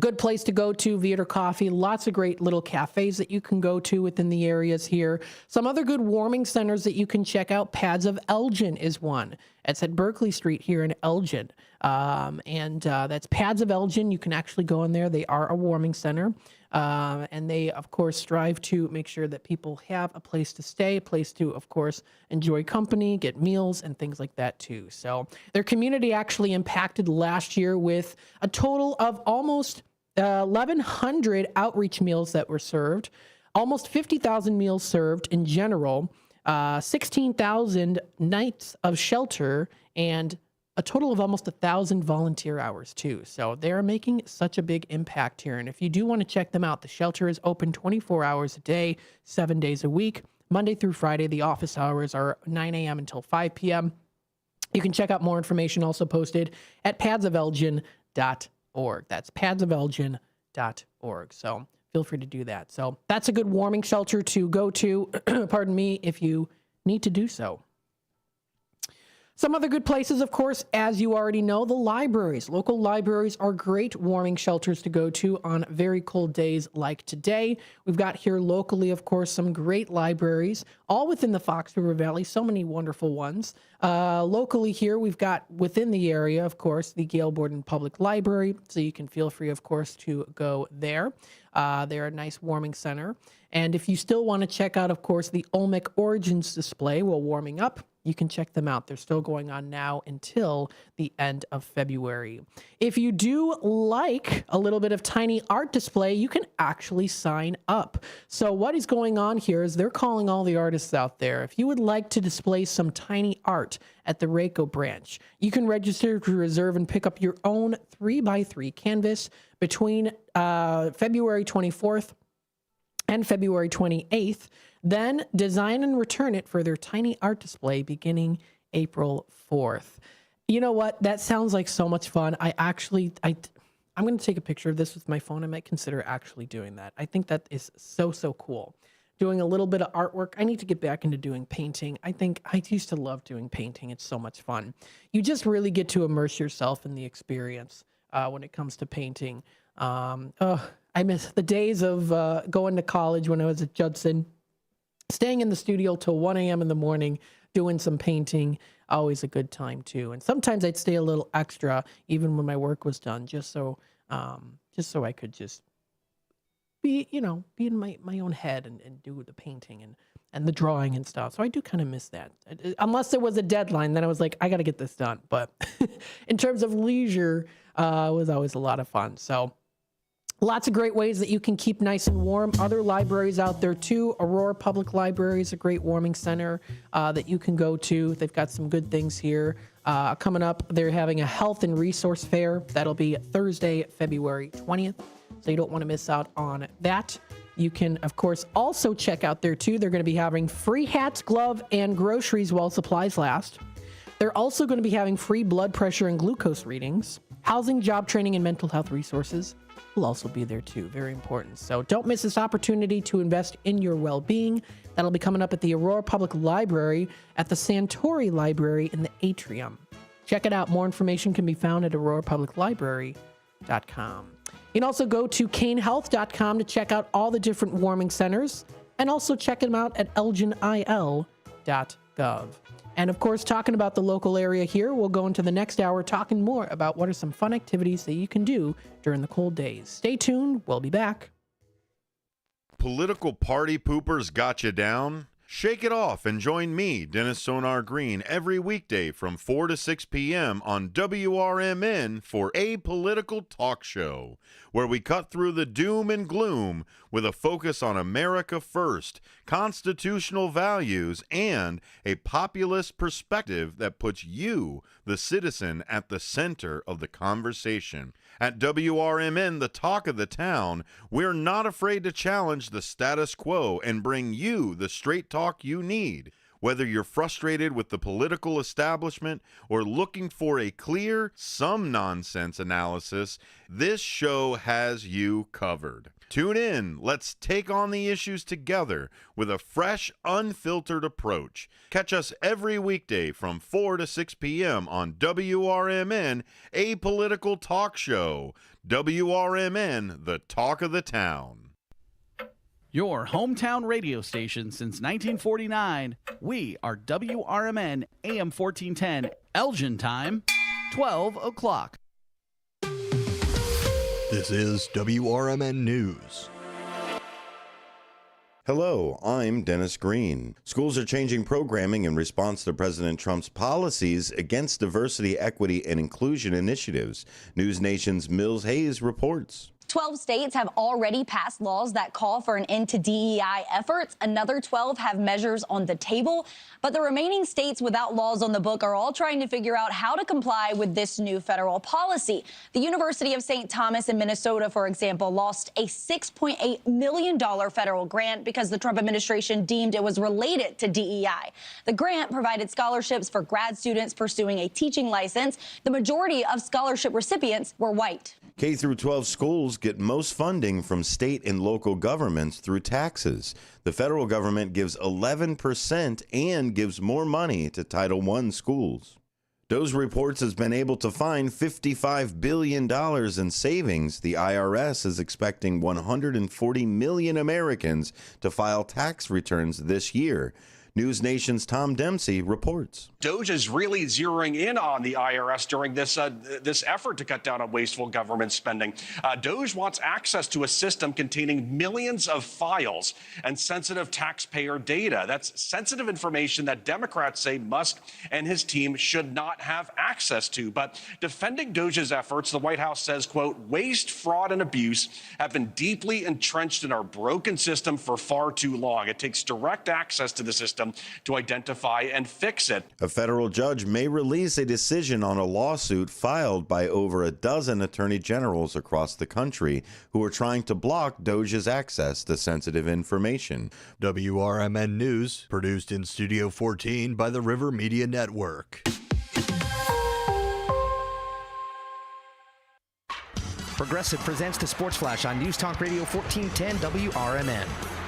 good place to go to, Theater Coffee. Lots of great little cafes that you can go to within the areas here. Some other good warming centers that you can check out. Pads of Elgin is one. It's at Berkeley Street here in Elgin. That's Pads of Elgin. You can actually go in there. They are a warming center. And they, of course, strive to make sure that people have a place to stay, a place to, of course, enjoy company, get meals, and things like that, too. So their community actually impacted last year with a total of almost 1,100 outreach meals that were served. Almost 50,000 meals served in general, 16,000 nights of shelter, and a total of almost 1,000 volunteer hours too. So they're making such a big impact here. And if you do want to check them out, the shelter is open 24 hours a day, 7 days a week, Monday through Friday. The office hours are 9 a.m. until 5 p.m. You can check out more information also posted at padsofelgin.org. That's padsofelgin.org. So feel free to do that. So that's a good warming shelter to go to, pardon me, if you need to do so. Some other good places, of course, as you already know, the libraries. Local libraries are great warming shelters to go to on very cold days like today. We've got here locally, of course, some great libraries, all within the Fox River Valley, so many wonderful ones. Locally here, we've got within the area, of course, the Gale Borden Public Library, so you can feel free, of course, to go there. They're a nice warming center. And if you still want to check out, of course, the Olmec Origins display while warming up, you can check them out. They're still going on now until the end of February. If you do like a little bit of tiny art display, you can actually sign up. So what is going on here is they're calling all the artists out there. If you would like to display some tiny art at the RACO branch, you can register to reserve and pick up your own 3x3 canvas between February 24th and February 28th. Then design and return it for their tiny art display beginning April 4th. You know what? That sounds like so much fun. I'm going to take a picture of this with my phone. I might consider actually doing that. I think that is so cool. Doing a little bit of artwork. I need to get back into doing painting. I think I used to love doing painting. It's so much fun. You just really get to immerse yourself in the experience when it comes to painting. I miss the days of going to college when I was at Judson, staying in the studio till 1 a.m. in the morning, doing some painting. Always a good time too. And sometimes I'd stay a little extra even when my work was done, just so I could just be in my own head and do the painting and the drawing and stuff. So I do kind of miss that. Unless there was a deadline, then I was like, I got to get this done. But in terms of leisure, it was always a lot of fun. So lots of great ways that you can keep nice and warm. Other libraries out there too. Aurora Public Library is a great warming center that you can go to. They've got some good things here. Coming up, they're having a health and resource fair. That'll be Thursday, February 20th. So you don't want to miss out on that. You can, of course, also check out there too. They're going to be having free hats, glove, and groceries while supplies last. They're also going to be having free blood pressure and glucose readings. Housing, job training, and mental health resources will also be there too. Very important. So don't miss this opportunity to invest in your well-being. That'll be coming up at the Aurora Public Library at the Santori Library in the atrium. Check it out. More information can be found at aurorapubliclibrary.com. You can also go to canehealth.com to check out all the different warming centers and also check them out at elginil.gov. And of course, talking about the local area here, we'll go into the next hour talking more about what are some fun activities that you can do during the cold days. Stay tuned. We'll be back. Political party poopers got you down? Shake it off and join me, Dennis Sonar Green, every weekday from 4 to 6 p.m. on WRMN for A Political Talk Show, where we cut through the doom and gloom with a focus on America first, constitutional values, and a populist perspective that puts you, the citizen, at the center of the conversation. At WRMN, the talk of the town, we're not afraid to challenge the status quo and bring you the straight talk you need. Whether you're frustrated with the political establishment or looking for a clear, some nonsense analysis, this show has you covered. Tune in. Let's take on the issues together with a fresh, unfiltered approach. Catch us every weekday from 4 to 6 p.m. on WRMN, A Political Talk Show. WRMN, the talk of the town. Your hometown radio station since 1949. We are WRMN AM 1410, Elgin time, 12 o'clock. This is WRMN News. Hello, I'm Dennis Green. Schools are changing programming in response to President Trump's policies against diversity, equity, and inclusion initiatives. News Nation's Mills Hayes reports. 12 states have already passed laws that call for an end to DEI efforts. Another 12 have measures on the table. But the remaining states without laws on the book are all trying to figure out how to comply with this new federal policy. The University of St. Thomas in Minnesota, for example, lost a $6.8 million federal grant because the Trump administration deemed it was related to DEI. The grant provided scholarships for grad students pursuing a teaching license. The majority of scholarship recipients were white. K through 12 schools get most funding from state and local governments through taxes. The federal government gives 11% and gives more money to Title I schools. DOJ Reports has been able to find $55 billion in savings. The IRS is expecting 140 million Americans to file tax returns this year. News Nation's Tom Dempsey reports. DOJ is really zeroing in on the IRS during this effort to cut down on wasteful government spending. DOJ wants access to a system containing millions of files and sensitive taxpayer data. That's sensitive information that Democrats say Musk and his team should not have access to. But defending DOJ's efforts, the White House says, quote, waste, fraud, and abuse have been deeply entrenched in our broken system for far too long. It takes direct access to the system to identify and fix it. A federal judge may release a decision on a lawsuit filed by over a dozen attorney generals across the country who are trying to block DOJ's access to sensitive information. WRMN News, produced in Studio 14 by the River Media Network. Progressive presents the Sports Flash on News Talk Radio 1410 WRMN.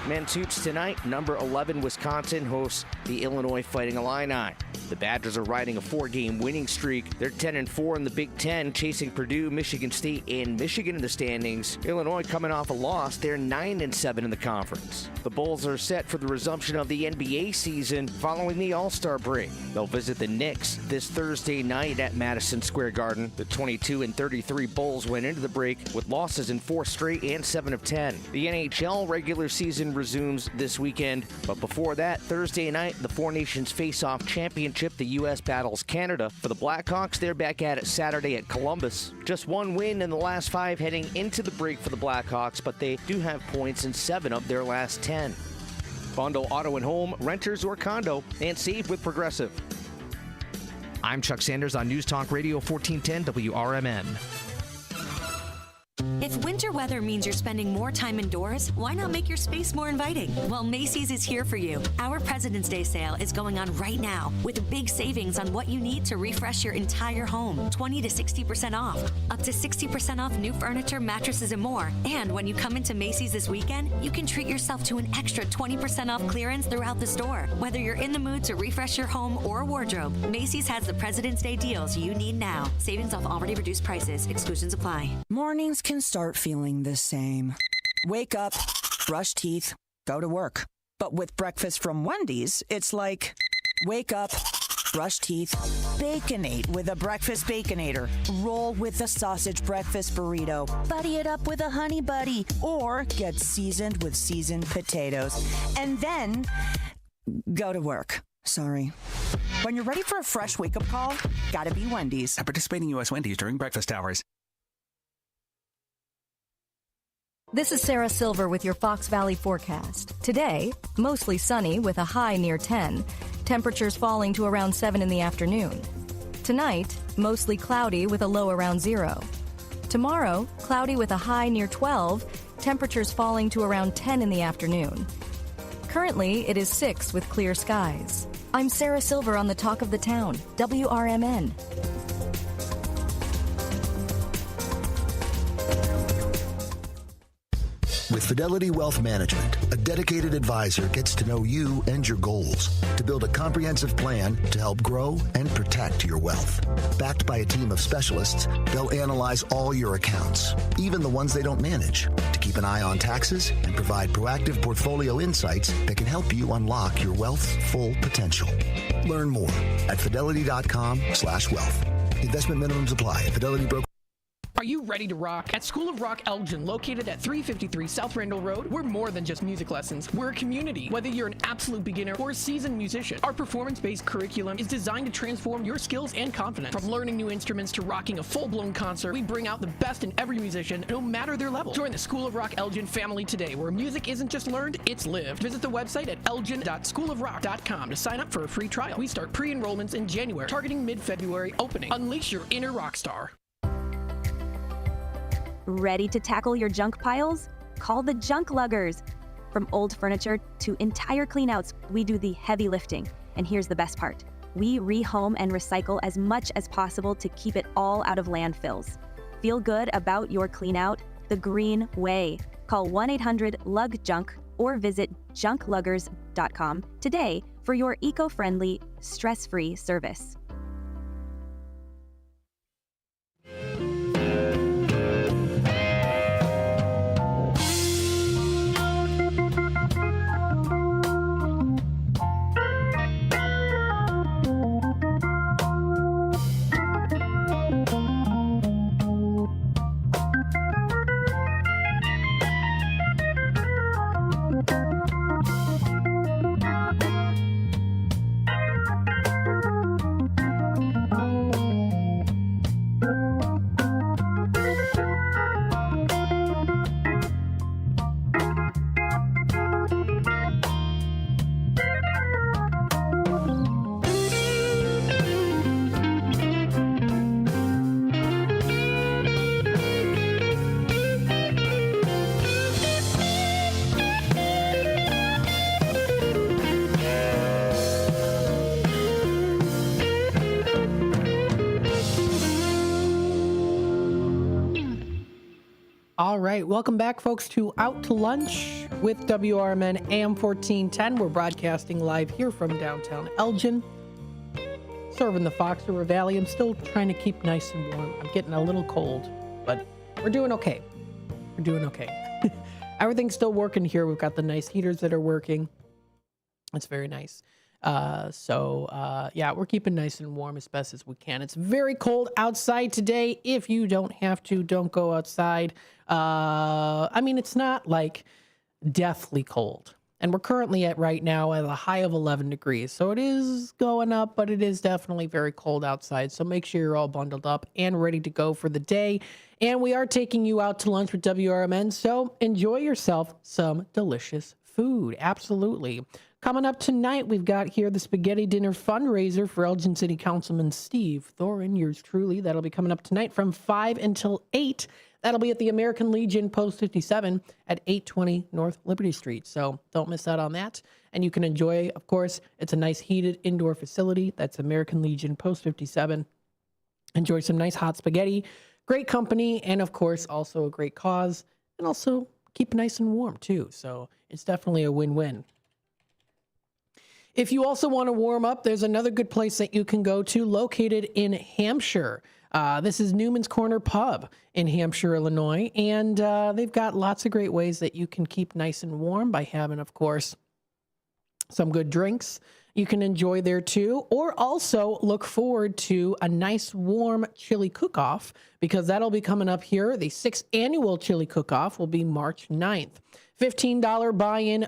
Men's hoops tonight, number 11 Wisconsin hosts the Illinois Fighting Illini. The Badgers are riding a 4-game winning streak. They're 10-4 in the Big Ten, chasing Purdue, Michigan State, and Michigan in the standings. Illinois coming off a loss. They're 9-7 in the conference. The Bulls are set for the resumption of the NBA season following the All-Star break. They'll visit the Knicks this Thursday night at Madison Square Garden. The 22-33 Bulls went into the break with losses in 4 straight and 7 of 10. The NHL regular season resumes this weekend, but before that, Thursday night, the Four Nations Face-Off Championship, the U.S. battles Canada. For the Blackhawks, they're back at it Saturday at Columbus. Just 1 win in the last 5 heading into the break for the Blackhawks, but they do have points in 7 of their last 10. Bundle auto and home, renters or condo, and save with Progressive. I'm Chuck Sanders on News Talk Radio 1410 WRMN. If winter weather means you're spending more time indoors, why not make your space more inviting? Well, Macy's is here for you. Our President's Day sale is going on right now with big savings on what you need to refresh your entire home. 20 to 60% off, up to 60% off new furniture, mattresses, and more. And when you come into Macy's this weekend, you can treat yourself to an extra 20% off clearance throughout the store. Whether you're in the mood to refresh your home or wardrobe, Macy's has the President's Day deals you need now. Savings off already reduced prices. Exclusions apply. Mornings can start feeling the same. Wake up, brush teeth, go to work. But with breakfast from Wendy's, it's like, wake up, brush teeth, Baconate with a breakfast Baconator. Roll with a sausage breakfast burrito. Buddy it up with a Honey Buddy. Or get seasoned with seasoned potatoes. And then go to work. Sorry. When you're ready for a fresh wake-up call, gotta be Wendy's. At participating U.S. Wendy's during breakfast hours. This is Sarah Silver with your Fox Valley forecast. Today, mostly sunny with a high near 10. Temperatures falling to around 7 in the afternoon. Tonight, mostly cloudy with a low around 0. Tomorrow, cloudy with a high near 12. Temperatures falling to around 10 in the afternoon. Currently, it is 6 with clear skies. I'm Sarah Silver on the Talk of the Town, WRMN. With Fidelity Wealth Management, a dedicated advisor gets to know you and your goals to build a comprehensive plan to help grow and protect your wealth. Backed by a team of specialists, they'll analyze all your accounts, even the ones they don't manage, to keep an eye on taxes and provide proactive portfolio insights that can help you unlock your wealth's full potential. Learn more at fidelity.com/wealth. Investment minimums apply. Fidelity Broker. Are you ready to rock? At School of Rock Elgin, located at 353 South Randall Road, we're more than just music lessons. We're a community. Whether you're an absolute beginner or a seasoned musician, our performance-based curriculum is designed to transform your skills and confidence. From learning new instruments to rocking a full-blown concert, we bring out the best in every musician, no matter their level. Join the School of Rock Elgin family today, where music isn't just learned, it's lived. Visit the website at elgin.schoolofrock.com to sign up for a free trial. We start pre-enrollments in January, targeting mid-February opening. Unleash your inner rock star. Ready to tackle your junk piles? Call the Junk Luggers. From old furniture to entire cleanouts, we do the heavy lifting. And here's the best part. We rehome and recycle as much as possible to keep it all out of landfills. Feel good about your cleanout the green way. Call 1-800-LUG-JUNK or visit junkluggers.com today for your eco-friendly, stress-free service. All right, welcome back, folks, to Out to Lunch with WRMN AM 1410. We're broadcasting live here from downtown Elgin, serving the Fox River Valley. I'm still trying to keep nice and warm. I'm getting a little cold, but we're doing okay. We're doing okay. Everything's still working here. We've got the nice heaters that are working. It's very nice. Yeah, we're keeping nice and warm as best as we can. It's very cold outside today. If you don't have to, don't go outside. I mean, it's not like deathly cold. And we're currently right now at a high of 11 degrees. So it is going up, but it is definitely very cold outside. So make sure you're all bundled up and ready to go for the day. And we are taking you out to lunch with WRMN. So enjoy yourself some delicious food. Absolutely. Coming up tonight, we've got here the Spaghetti Dinner fundraiser for Elgin City Councilman Steve Thorin, yours truly. That'll be coming up tonight from 5 until 8. That'll be at the American Legion Post 57 at 820 North Liberty Street. So don't miss out on that. And you can enjoy, of course, it's a nice heated indoor facility. That's American Legion Post 57. Enjoy some nice hot spaghetti, great company, and of course, also a great cause. And also keep nice and warm too. So it's definitely a win-win. If you also want to warm up, there's another good place that you can go to located in Hampshire. This is Newman's Corner Pub in Hampshire, Illinois. And they've got lots of great ways that you can keep nice and warm by having, of course, some good drinks you can enjoy there too. Or also look forward to a nice warm chili cook-off because that'll be coming up here. The 6th annual chili cook-off will be March 9th. $15 buy-in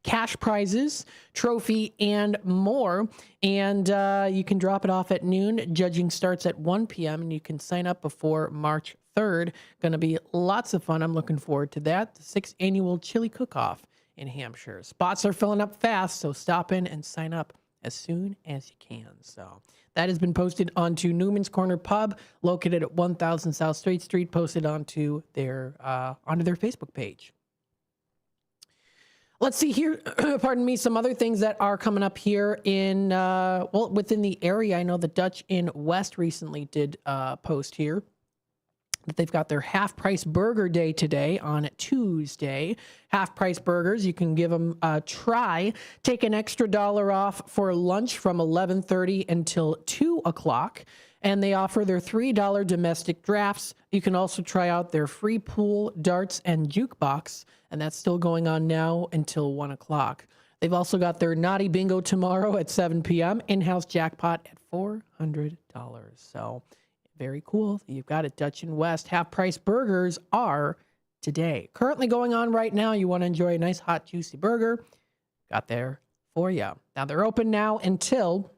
cash prizes, trophy, and more. And you can drop it off at noon. Judging starts at 1 p.m. and you can sign up before March 3rd. Going to be lots of fun. I'm looking forward to that. The 6th annual chili cook-off in Hampshire. Spots are filling up fast, so stop in and sign up as soon as you can. So that has been posted onto Newman's Corner Pub, located at 1000 South State Street, posted onto their Facebook page. Let's see here, pardon me, some other things that are coming up here in, within the area. I know the Dutch in West recently did post here that they've got their half-price burger day today on Tuesday. Half-price burgers, you can give them a try. Take an extra $1 off for lunch from 11:30 until 2 o'clock. And they offer their $3 domestic drafts. You can also try out their free pool, darts, and jukebox. And that's still going on now until 1 o'clock. They've also got their Naughty Bingo tomorrow at 7 p.m. In-house jackpot at $400. So Very cool. You've got it, Dutch and West. Half-price burgers are today. Currently going on right now. You want to enjoy a nice, hot, juicy burger. Got there for you. Now, they're open now until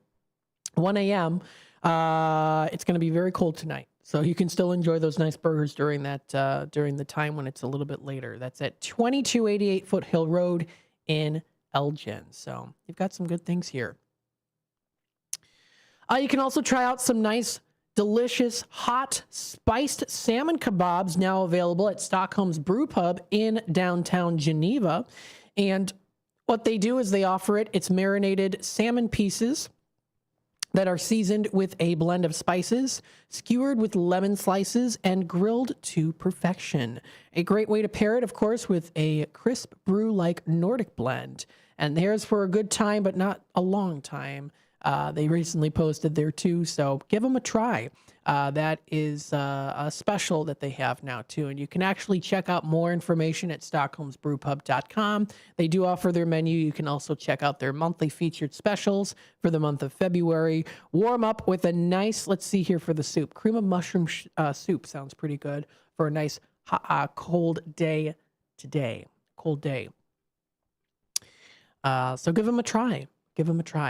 1 a.m. It's going to be very cold tonight. So you can still enjoy those nice burgers during that during the time when it's a little bit later. That's at 2288 Foothill Road in Elgin. So you've got some good things here. You can also try out some nice, delicious, hot, spiced salmon kebabs now available at Stockholm's Brew Pub in downtown Geneva. And what they do is they offer it's marinated salmon pieces that are seasoned with a blend of spices, skewered with lemon slices, and grilled to perfection. A great way to pair it, of course, with a crisp brew-like Nordic blend. And there's for a good time, but not a long time. They recently posted there too, so give them a try. That is a special that they have now too, and you can actually check out more information at stockholmsbrewpub.com. They do offer their menu. You can also check out their monthly featured specials for the month of February. Warm up with a nice, let's see here for the soup, cream of mushroom soup sounds pretty good for a nice cold day today. Cold day. So give them a try. Give them a try.